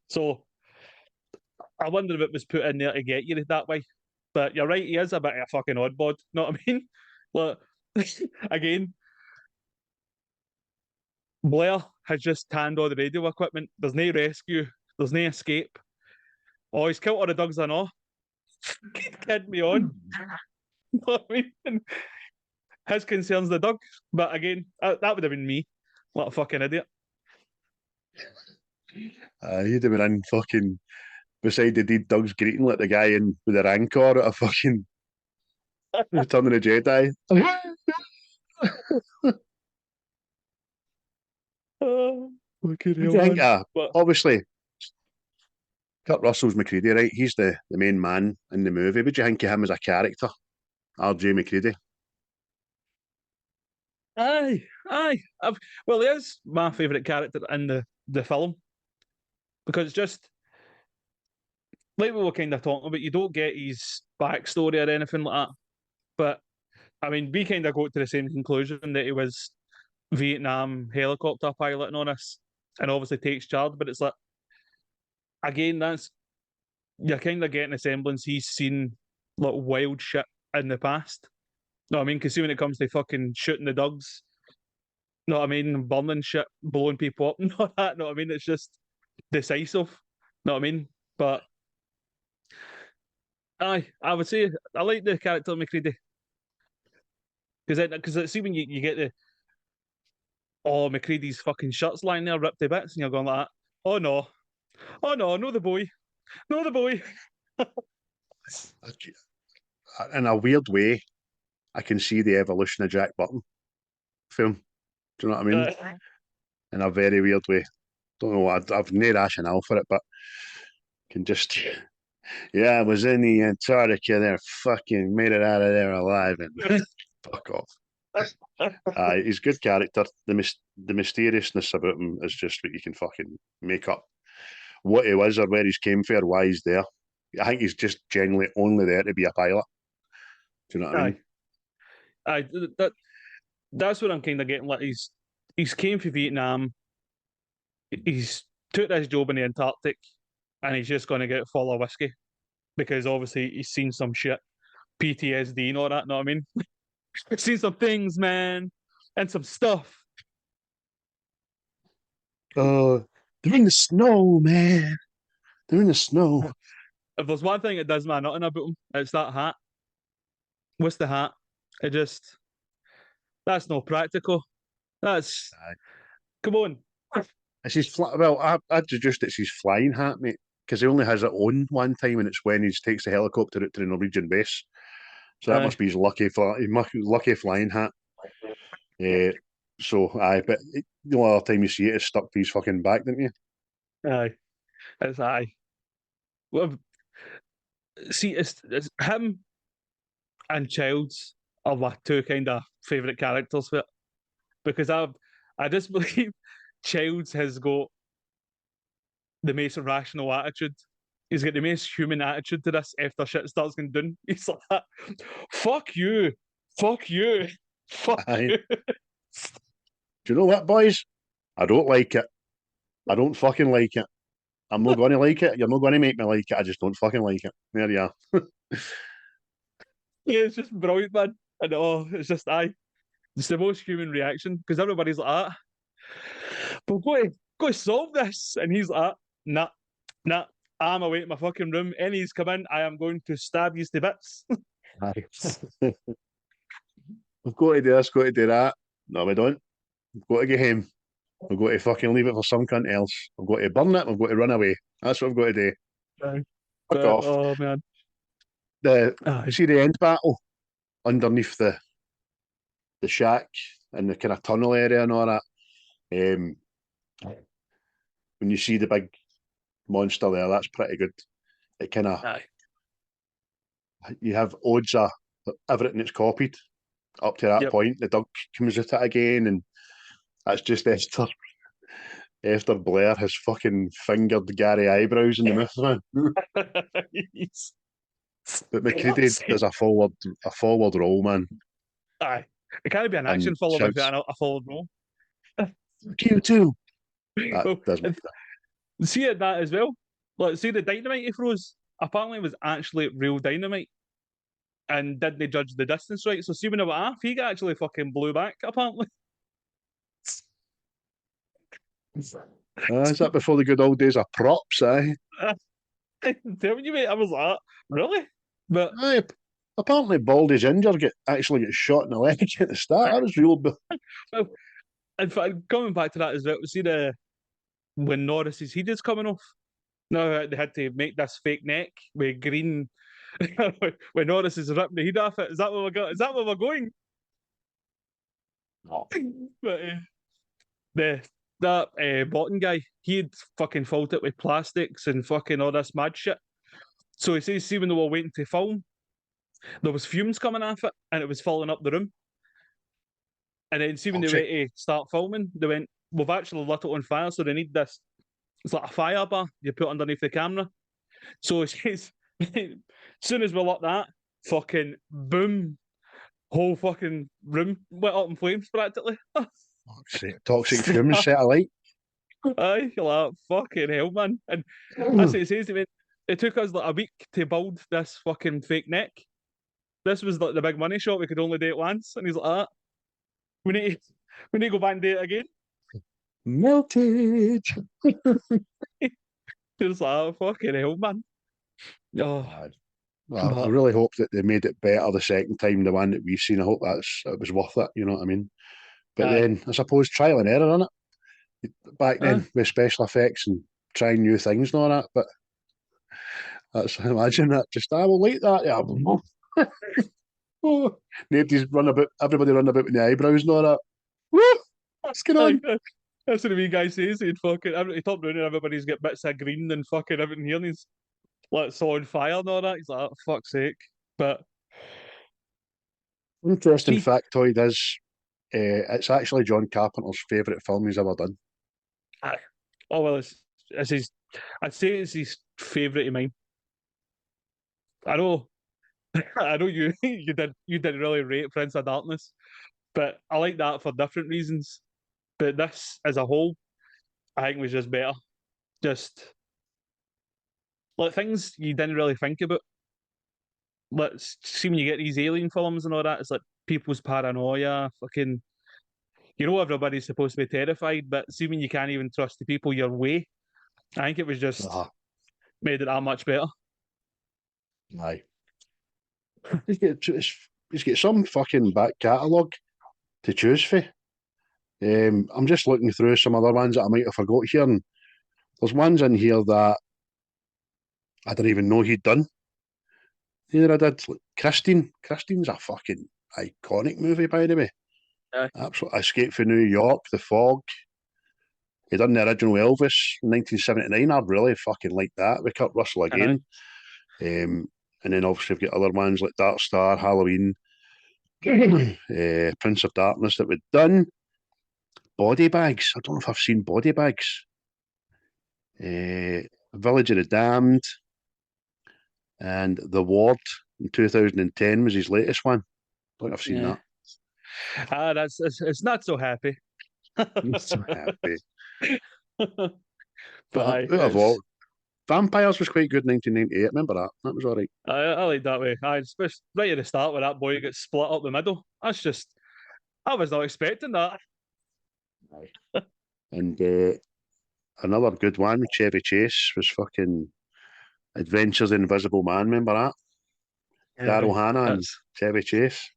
So I wonder if it was put in there to get you that way. But you're right, he is a bit of a fucking oddball. Know what I mean? Like, again, Blair has just tanned all the radio equipment. There's no rescue. There's no escape. Oh, he's killed all the dogs and all. Kid me on. Know what I mean? His concern's the dog. But again, that would have been me. What a fucking idiot. He'd have been in fucking beside the dead Doug's greeting like the guy in with the rancor at a fucking Return of the Jedi. Fucking I think, But obviously, Kurt Russell's MacReady, right? He's the main man in the movie. What do you think of him as a character? R.J. MacReady. aye. Well, he is my favourite character in the film because it's just like we were kind of talking about. You don't get his backstory or anything like that. But I mean, we kind of got to the same conclusion that he was Vietnam helicopter pilot and all this, and obviously takes charge. But it's like, again, that's you're kind of getting a semblance. He's seen like wild shit in the past. No, I mean, because see, when it comes to fucking shooting the dogs, no, I mean, burning shit, blowing people up, not that. No, I mean, it's just decisive. No, I mean, but I would say I like the character of MacReady because see when you get the MacReady's fucking shirts lying there ripped to bits and you're going like that. Oh no the boy, no the boy. In a weird way, I can see the evolution of Jack Burton film. Do you know what I mean? In a very weird way. Don't know. I've no rationale for it, but can just. Yeah, I was in the Antarctica there, fucking made it out of there alive, and fuck off. He's a good character. The mysteriousness about him is just what you can fucking make up. What he was or where he's came from or why he's there. I think he's just generally only there to be a pilot. Do you know what I mean? Aye, that's what I'm kind of getting. Like he's came from Vietnam. He's took this job in the Antarctic, and he's just going to get full of whiskey because obviously he's seen some shit, PTSD and all that. Know what I mean? He's seen some things, man, and some stuff. They're in the snow, man. They're in the snow. If there's one thing that does my nothing about him, it's that hat. What's the hat? That's not practical. That's come on. It's his well, I deduced it's his flying hat, mate, because he only has it on one time, and it's when he takes the helicopter out to the Norwegian base. So that must be his lucky flying hat. But the only other time you see it is stuck to his fucking back, didn't you? Aye, it's aye. Well, see, it's him and Childs are my two kind of favourite characters for it because I just believe Childs has got the most rational attitude. He's got the most human attitude to this after shit starts going down. He's like, fuck you, fuck you, fuck you. Do you know what, boys? I don't like it. I don't fucking like it. I'm not going to like it. You're not going to make me like it. I just don't fucking like it. There you are. Yeah, it's just brilliant, man. And it's just it's the most human reaction because everybody's like, but go to solve this, and he's like, nah, nah. I'm away at my fucking room. Any's come in, I am going to stab you to bits. We've got to do this, got to do that. No, we don't. We've got to get home. We've got to fucking leave it for some cunt else. We've got to burn it. We've got to run away. That's what we've got to do. Right. Fuck off. Oh man. See the end battle underneath the shack and the kind of tunnel area and all that. When you see the big monster there, that's pretty good. It kind of you have odds of everything that's copied up to that point. The dog comes at it again, and that's just after Blair has fucking fingered the Garry eyebrows in the mouth, man. But MacReady does a forward roll, man. Aye. It can't be an action film without a forward roll. You too. See it that as well. Like, see the dynamite he throws. Apparently, it was actually real dynamite, and didn't judge the distance right. So, see when it went off, he actually fucking blew back. Apparently. Is that before the good old days of props, eh? I'm telling you, mate, I was like, really? But apparently Baldy's ginger actually gets shot in the leg at the start. That was real. Well, in fact, coming back to that as well, see when Norris's head is coming off. No, they had to make this fake neck with green. When Norris is ripping the head off it, is that where we got? Is that where we're going? No. But that bottom guy, he'd fucking filled it with plastics and fucking all this mad shit. So he says, see when they were waiting to film, there was fumes coming off it, and it was filling up the room. And then see when they went to start filming, they went, we've actually lit it on fire, so they need this. It's like a fire bar you put underneath the camera. So it says, as soon as we lit that, fucking boom, whole fucking room went up in flames practically. Toxic fumes set alight. Aye, you're like, fucking hell, man. And that's what it says. It took us like a week to build this fucking fake neck. This was like the big money shot. We could only do it once. And he's like, that. We need to go back and do it again. Melted. It's like, fucking hell, man. Oh. Well, I really hope that they made it better the second time, the one that we've seen. I hope it was worth it, you know what I mean? But then, I suppose, trial and error, on it. Back then, with special effects and trying new things and all that, but imagine that, just, I will like that. Yeah. Oh, everybody run about with the eyebrows and all that. Woo! What's going on? That's what the wee guy says. He turned around and everybody's got bits of green and fucking everything here, and he's like so on fire and all that. He's like, oh, fuck's sake. But interesting factoid is it's actually John Carpenter's favourite film he's ever done. Oh well, it's his. I'd say it's his favourite of mine. I know you didn't really rate Prince of Darkness, but I like that for different reasons. But this as a whole, I think was just better. Just like things you didn't really think about. Let's see when you get these alien films and all that, it's like people's paranoia, fucking everybody's supposed to be terrified, but see when you can't even trust the people your way. I think it was just made it that much better. Aye. He's got some fucking back catalogue to choose for. I'm just looking through some other ones that I might have forgot here, and there's ones in here that I didn't even know he'd done. Either I did. Christine. Christine's a fucking iconic movie, by the way. Absolutely. Escape from New York, The Fog. He done the original Elvis in 1979. I really fucking like that with Kurt Russell again. And then obviously we've got other ones like Dark Star, Halloween, Prince of Darkness that we've done. Body Bags. I don't know if I've seen Body Bags. Village of the Damned. And The Ward in 2010 was his latest one. I don't think I've seen that. It's not so happy. Not so happy. But Who of all? Vampires was quite good in 1998. Remember that? That was all right. I like that way. Especially right at the start where that boy gets split up the middle. That's just, I was not expecting that. And another good one with Chevy Chase was fucking Adventures in Invisible Man. Remember that? Daryl Hannah and Chevy Chase.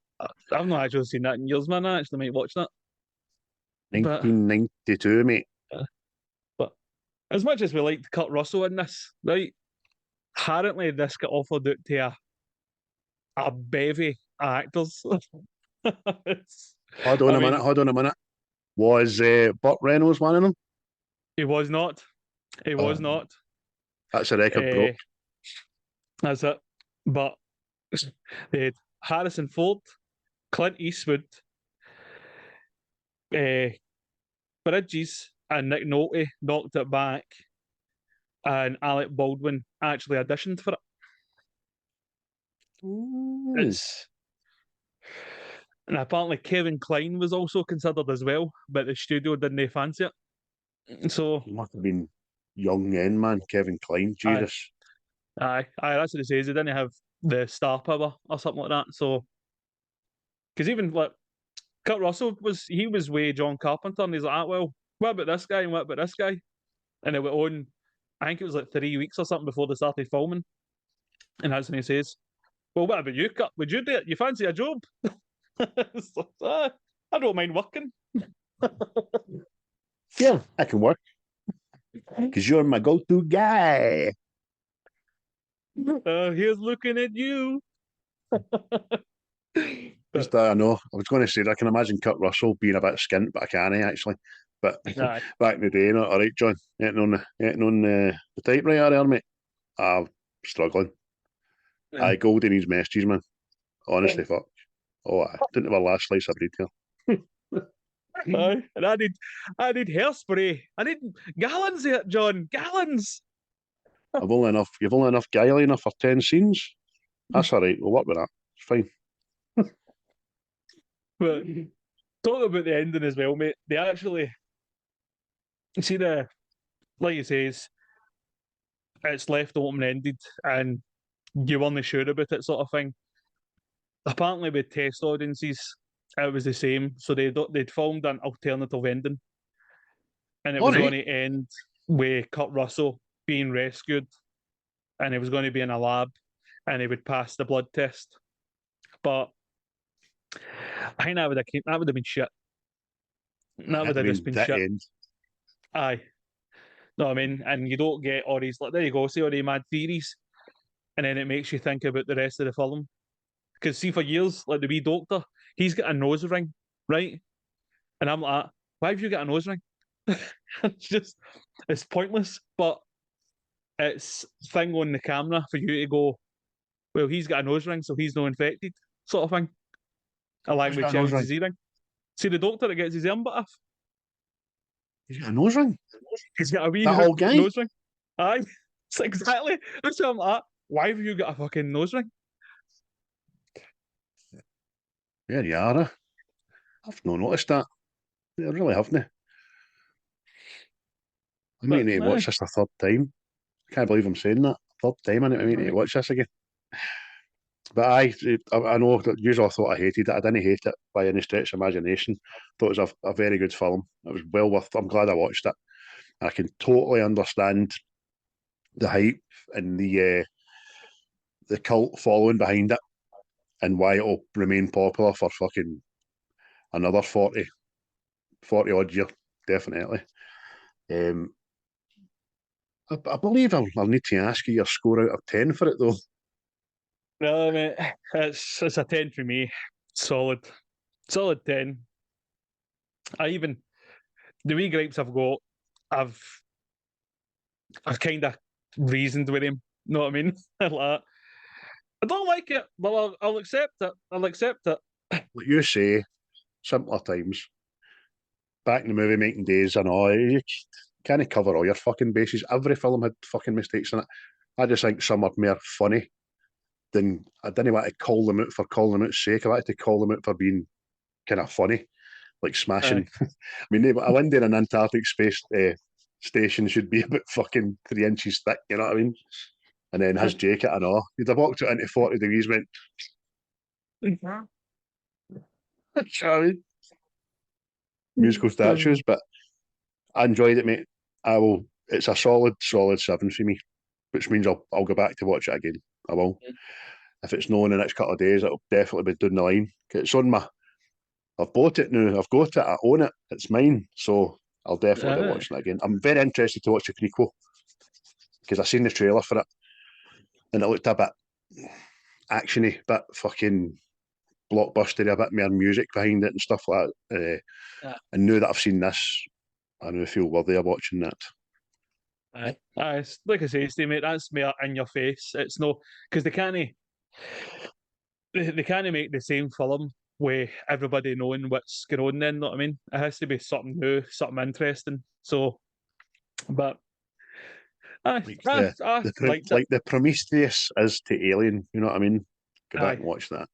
I've not actually seen that in years, man. I actually might watch that. 1992, mate. But as much as we liked Kurt Russell in this, right? Apparently, this got offered out to a bevy of actors. Hold on a minute. Was Burt Reynolds one of them? He was not. He was not. That's a record broke. That's it. But they had Harrison Ford, Clint Eastwood, Bridges, and Nick Nolte knocked it back, and Alec Baldwin actually auditioned for it. And apparently Kevin Kline was also considered as well, but the studio didn't fancy it. So he must have been young then, man. Kevin Kline, Jesus. Aye, that's what it says. He didn't have the star power or something like that. So, because even like Kurt Russell was way John Carpenter, and he's like, well, what about this guy and what about this guy? And it went on. I think it was like 3 weeks or something before they started filming, and that's when he says, "Well, what about you, Kurt? Would you do it? You fancy a job?" I don't mind working. Yeah, I can work. Because you're my go-to guy. Here's looking at you. Just, I know. I was going to say, I can imagine Kurt Russell being a bit skint, but I can't actually. But back in the day, all right, John, getting on the typewriter there, mate. I'm struggling. Gold in his messages, man. Honestly, fuck. Oh, I didn't have a last slice of bread here. And I need hairspray. I need gallons of it, John. Gallons. You've only enough guile enough for 10 scenes. That's all right. We'll work with that. It's fine. But talking about the ending as well, mate. They actually see like you says, it's left open ended, and you weren't sure about it, sort of thing. Apparently, with test audiences, it was the same. So they'd filmed an alternative ending, and it was going to end with Kurt Russell being rescued, and he was going to be in a lab, and he would pass the blood test. But I think that would have been shit. That would have just been shit. End. Aye. No, I mean, and you don't get all these, like, there you go, see all these mad theories, and then it makes you think about the rest of the film. Because see, for years, like the wee doctor, he's got a nose ring, right? And I'm like, why have you got a nose ring? It's pointless, but it's thing on the camera for you to go, well, he's got a nose ring, so he's not infected, sort of thing. A language changes his earring. See the doctor that gets his arm bit off? He's got a nose ring? He's got a wee nose ring. Aye, it's exactly. That's what I'm like. Why have you got a fucking nose ring? Yeah, you are. I've not noticed that. I really haven't. I might need to watch this a third time. I can't believe I'm saying that. Third time, I need to watch this again. But I know that usually I thought I hated it. I didn't hate it by any stretch of imagination. Thought it was a very good film. It was well worth. I'm glad I watched it. I can totally understand the hype and the cult following behind it, and why it'll remain popular for fucking another 40 odd year, definitely. I believe I'll need to ask you your score out of 10 for it though. No, mate, it's a 10 for me. Solid 10. The wee gripes I've got, I've kind of reasoned with him. Know what I mean? Like, I don't like it, but I'll accept it. Like you say, simpler times. Back in the movie making days, I know you can't cover all your fucking bases. Every film had fucking mistakes in it. I just think some are more funny than, I didn't want to call them out for calling them out's sake. I wanted to call them out for being kind of funny, like smashing. I mean, I went there in Antarctic station should be about fucking 3 inches thick, you know what I mean? And then his jacket and all. He'd have walked out into 40 degrees, went, you know what I mean? Musical statues, but I enjoyed it, mate. It's a solid 7 for me, which means I'll go back to watch it again. I will. If it's not in the next couple of days, it'll definitely be down the line. It's on I've bought it now. I've got it. I own it. It's mine. So I'll definitely be watching it again. I'm very interested to watch the prequel because I seen the trailer for it and it looked a bit actiony, bit fucking blockbustery, a bit more music behind it and stuff like that. And now that I've seen this, I now feel worthy of watching that. Aye, like I say, Steve, mate, that's me in your face. It's no because they can't make the same film with everybody knowing what's going on. Then, know what I mean? It has to be something new, something interesting. So, but Like the Prometheus is to Alien. You know what I mean? Go back and watch that.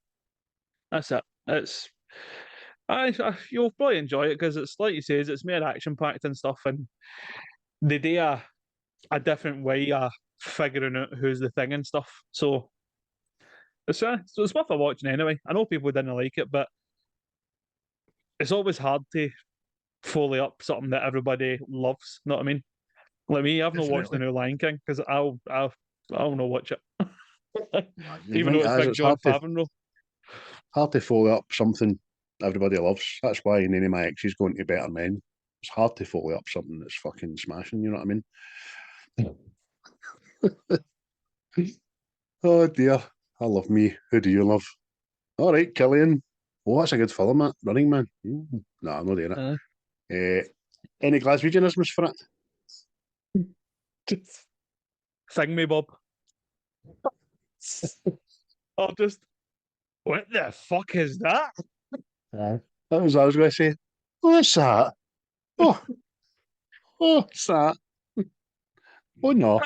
That's it. You'll probably enjoy it because it's like you say, it's more action packed and stuff, and they do a different way of figuring out who's the thing and stuff. So it's worth a watching anyway. I know people didn't like it, but it's always hard to follow up something that everybody loves. Know what I mean? Like me, I've not watched the new Lion King because I'll not watch it. Even though it's Big John Favreau. Hard to follow up something everybody loves. That's why none of my exes going to Better Men. It's hard to follow up something that's fucking smashing, you know what I mean? Oh dear. I love me. Who do you love? All right, Killian. Oh, that's a good film, that. Running Man. No, I'm not doing it. Any Glaswegianisms for it? Sing me, Bob. I'll just... What the fuck is that? That was what I was going to say. What's that? Oh, what's that? Oh no.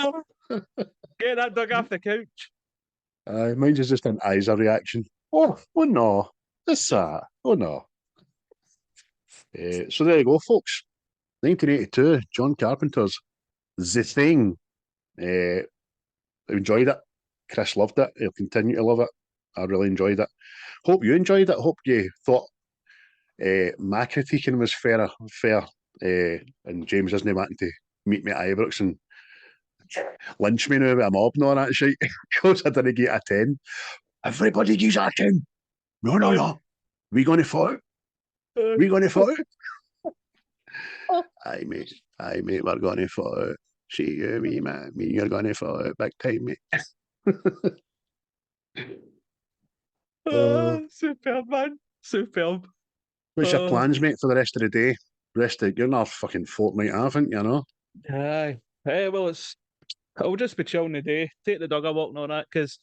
Get that dog off the couch. Mine's is just an Isa reaction. Oh no. What's that? Oh no. So there you go, folks. 1982, John Carpenter's The Thing. I enjoyed it. Chris loved it. He'll continue to love it. I really enjoyed it. Hope you enjoyed it. Hope you thought my critiquing was fair, and James isn't wanting to meet me at Ibrox and lynch me now with a mob and all that shit because I didn't get a 10. Everybody gives a 10. No. We going to fight? We going to fight? Aye, mate, we're going to fight. See you, me, man. Me, you're going to fight big time, mate. Superb, man. Superb. What's your plans, mate, for the rest of the day? You're not fucking fortnight, haven't you, know? Aye. Hey, well, I'll just be chilling the day, take the dog a walk and all that, because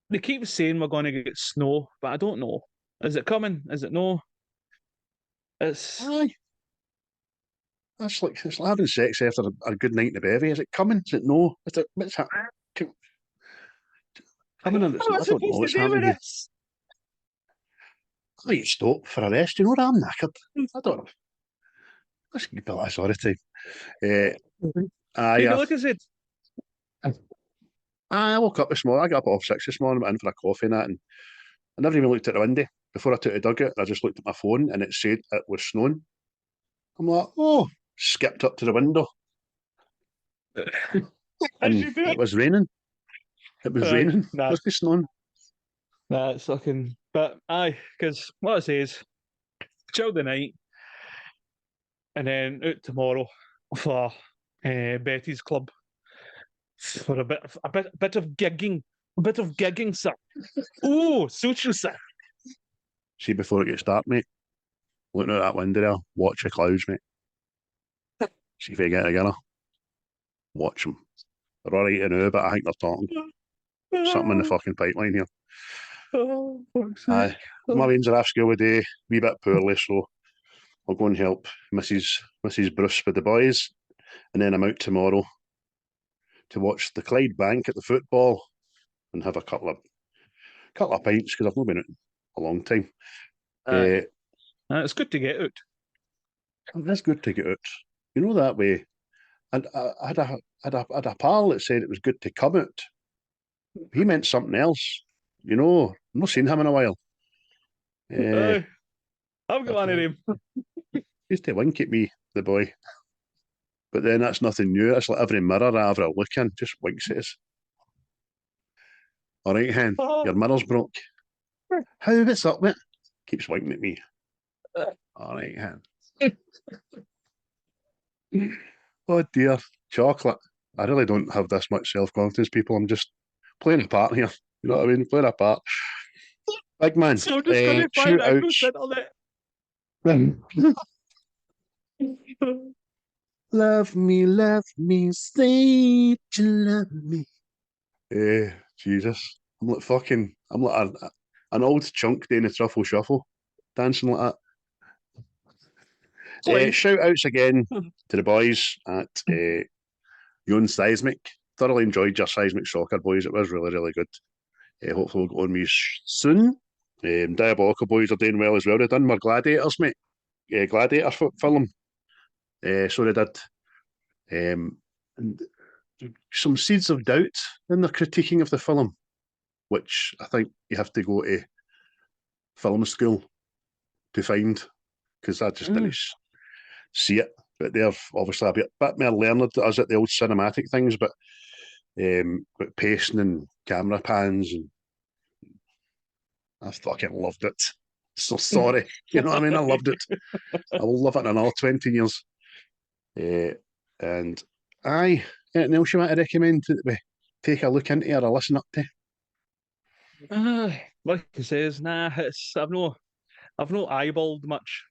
they keep saying we're going to get snow, but I don't know. Is it coming? Is it no? Aye. It's like having sex after a good night in the bevy. Is it coming? Is it no? What's happening? Coming in, I don't know what's happening here. I need to stop for a rest. You know what? I'm knackered. I don't know. Let's keep it sorry time. Like I said. I woke up this morning. I got up at 6 this morning, went in for a coffee and that, and I never even looked at the window. Before I took the dog out, I just looked at my phone and it said it was snowing. I'm like, oh, skipped up to the window. And it was raining. It was raining. Nah. It was snowing. Nah, it's fucking... But aye, because what I say is, chill the night, and then out tomorrow for Betty's club for a bit of gigging, sir. Oh, social, sir. See, before it gets dark, mate, looking out that window there, watch the clouds, mate. See if they get together. Watch them. They're all right now, but I think they're talking. Something in the fucking pipeline here. Oh, aye. My weans are off school today, wee bit poorly, so I'll go and help Mrs. Bruce with the boys, and then I'm out tomorrow to watch the Clyde Bank at the football and have a couple of pints because I've not been out in a long time. It's good to get out. It's good to get out. You know that way. And I had a pal that said it was good to come out. He meant something else. You know, I've not seen him in a while. I've got one of them. He used to wink at me, the boy. But then that's nothing new. It's like every mirror I ever look in just winks at us. All right, hen, your mirror's broke. How, what's up, mate? Keeps winking at me. All right, hen. Oh dear, chocolate. I really don't have this much self-confidence, people. I'm just playing a part here. You know what I mean? Playing a part. Big man, So I'm just going to find out who's sit on it. Love me, say you love me. Jesus. I'm like an old chunk doing the truffle shuffle, dancing like that. Shout outs again to the boys at Yon Seismic. Thoroughly enjoyed your Seismic Soccer, boys. It was really, really good. Hopefully we'll go on me soon. Diabolical boys are doing well as well. They've done more Gladiators, mate. Gladiator film. So they did. And some seeds of doubt in their critiquing of the film, which I think you have to go to film school to find, because I just didn't see it. But they're obviously a bit more learned as at the old cinematic things, but pacing and camera pans, and I fucking loved it. So sorry, you know what I mean? I loved it. I will love it in another 20 years. And aye, anything else you want to recommend that we take a look into or a listen up to? Like he says, nah, I've not eyeballed much,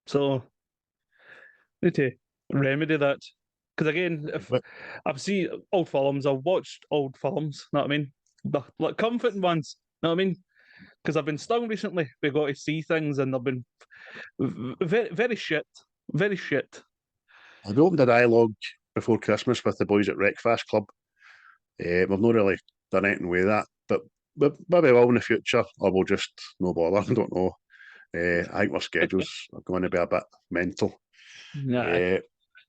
so need to remedy that. Because again, if I've seen old films, I've watched old films. Know what I mean? Like comforting ones. Know what I mean? Because I've been stung recently. We got to see things, and they've been very, very shit. Very shit. I opened a dialogue before Christmas with the boys at Wreckfast Club. We've not really done anything with that, but maybe will in the future, or we'll just no bother. I don't know. I think our schedules are going to be a bit mental. Nah.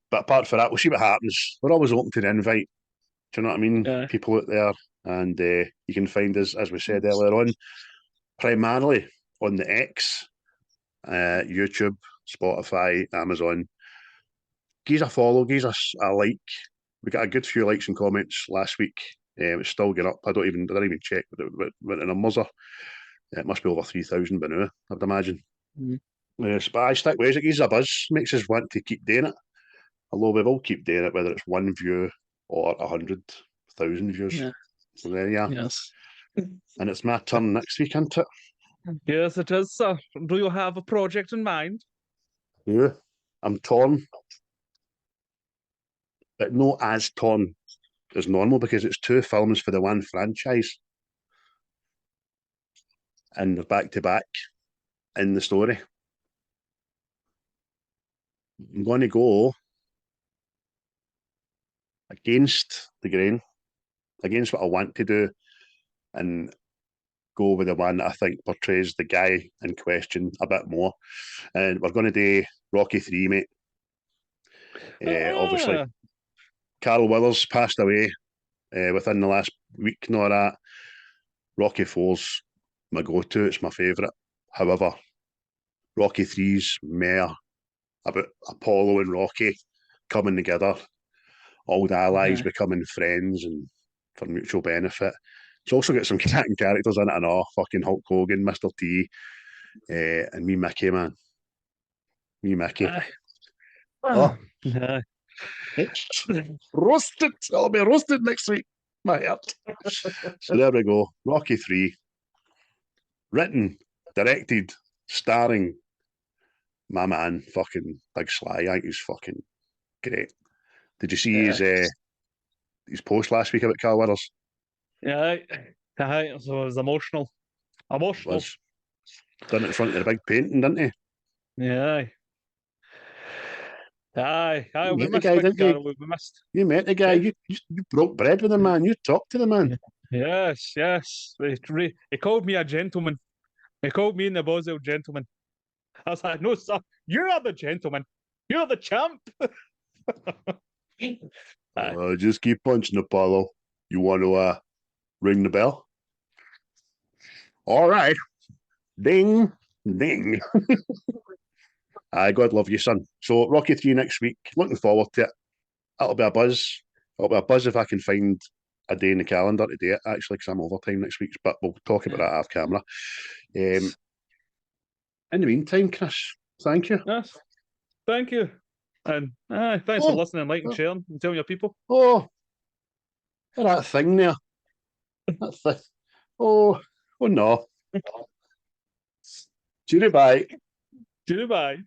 But apart from that, we'll see what happens. We're always open to the invite. Do you know what I mean? Yeah. People out there, and you can find us, as we said earlier on, primarily on the X, YouTube, Spotify, Amazon. Give us a follow, give us a like. We got a good few likes and comments last week. It's still getting up. I didn't even check what the numbers are. It must be over 3,000 by now, I'd imagine. But I stick with it. It gives a buzz, makes us want to keep doing it. Although we will keep doing it, whether it's one view or 100,000 views. Yeah. So there you are. Yes. And it's my turn next week, isn't it? Yes, it is, sir. Do you have a project in mind? Yeah. I'm torn. But not as torn as normal, because it's 2 films for the one franchise. And they're back to back in the story. I'm going to go against the grain, against what I want to do, and go with the one that I think portrays the guy in question a bit more. And we're going to do Rocky 3, mate. Obviously, Carl Weathers passed away within the last week and all that. Rocky 4's my go-to, it's my favourite. However, Rocky 3's more about Apollo and Rocky coming together, old allies becoming friends and for mutual benefit. It's also got some cracking characters in it and all. Fucking Hulk Hogan, Mr. T, and me Mickey, man. Me Mickey. Roasted. I'll be roasted next week. My heart. So there we go. Rocky 3. Written, directed, starring my man, fucking Big Sly. I think he's fucking great. Did you see his post last week about Carl Weathers? Yeah, so it was emotional. Was done it in front of the big painting, didn't he? Yeah. We missed guy, Big Garry, we missed. You met the guy. You broke bread with the man. You talked to the man. Yes. He called me a gentleman. He called me and the Boswell gentleman. I was like, no, sir, you are the gentleman. You're the champ. Just keep punching, Apollo. You want to ring the bell? All right. Ding, ding. God love you, son. So Rocky 3 next week. Looking forward to it. That'll be a buzz. It'll be a buzz if I can find a day in the calendar to do it, actually, because I'm overtime next week, but we'll talk about that off camera. In the meantime, Chris, thank you. Yes. Thank you. And thanks for listening, liking, sharing, and telling your people. That thing there. That thing. Oh no. Cheerio, bye. Goodbye.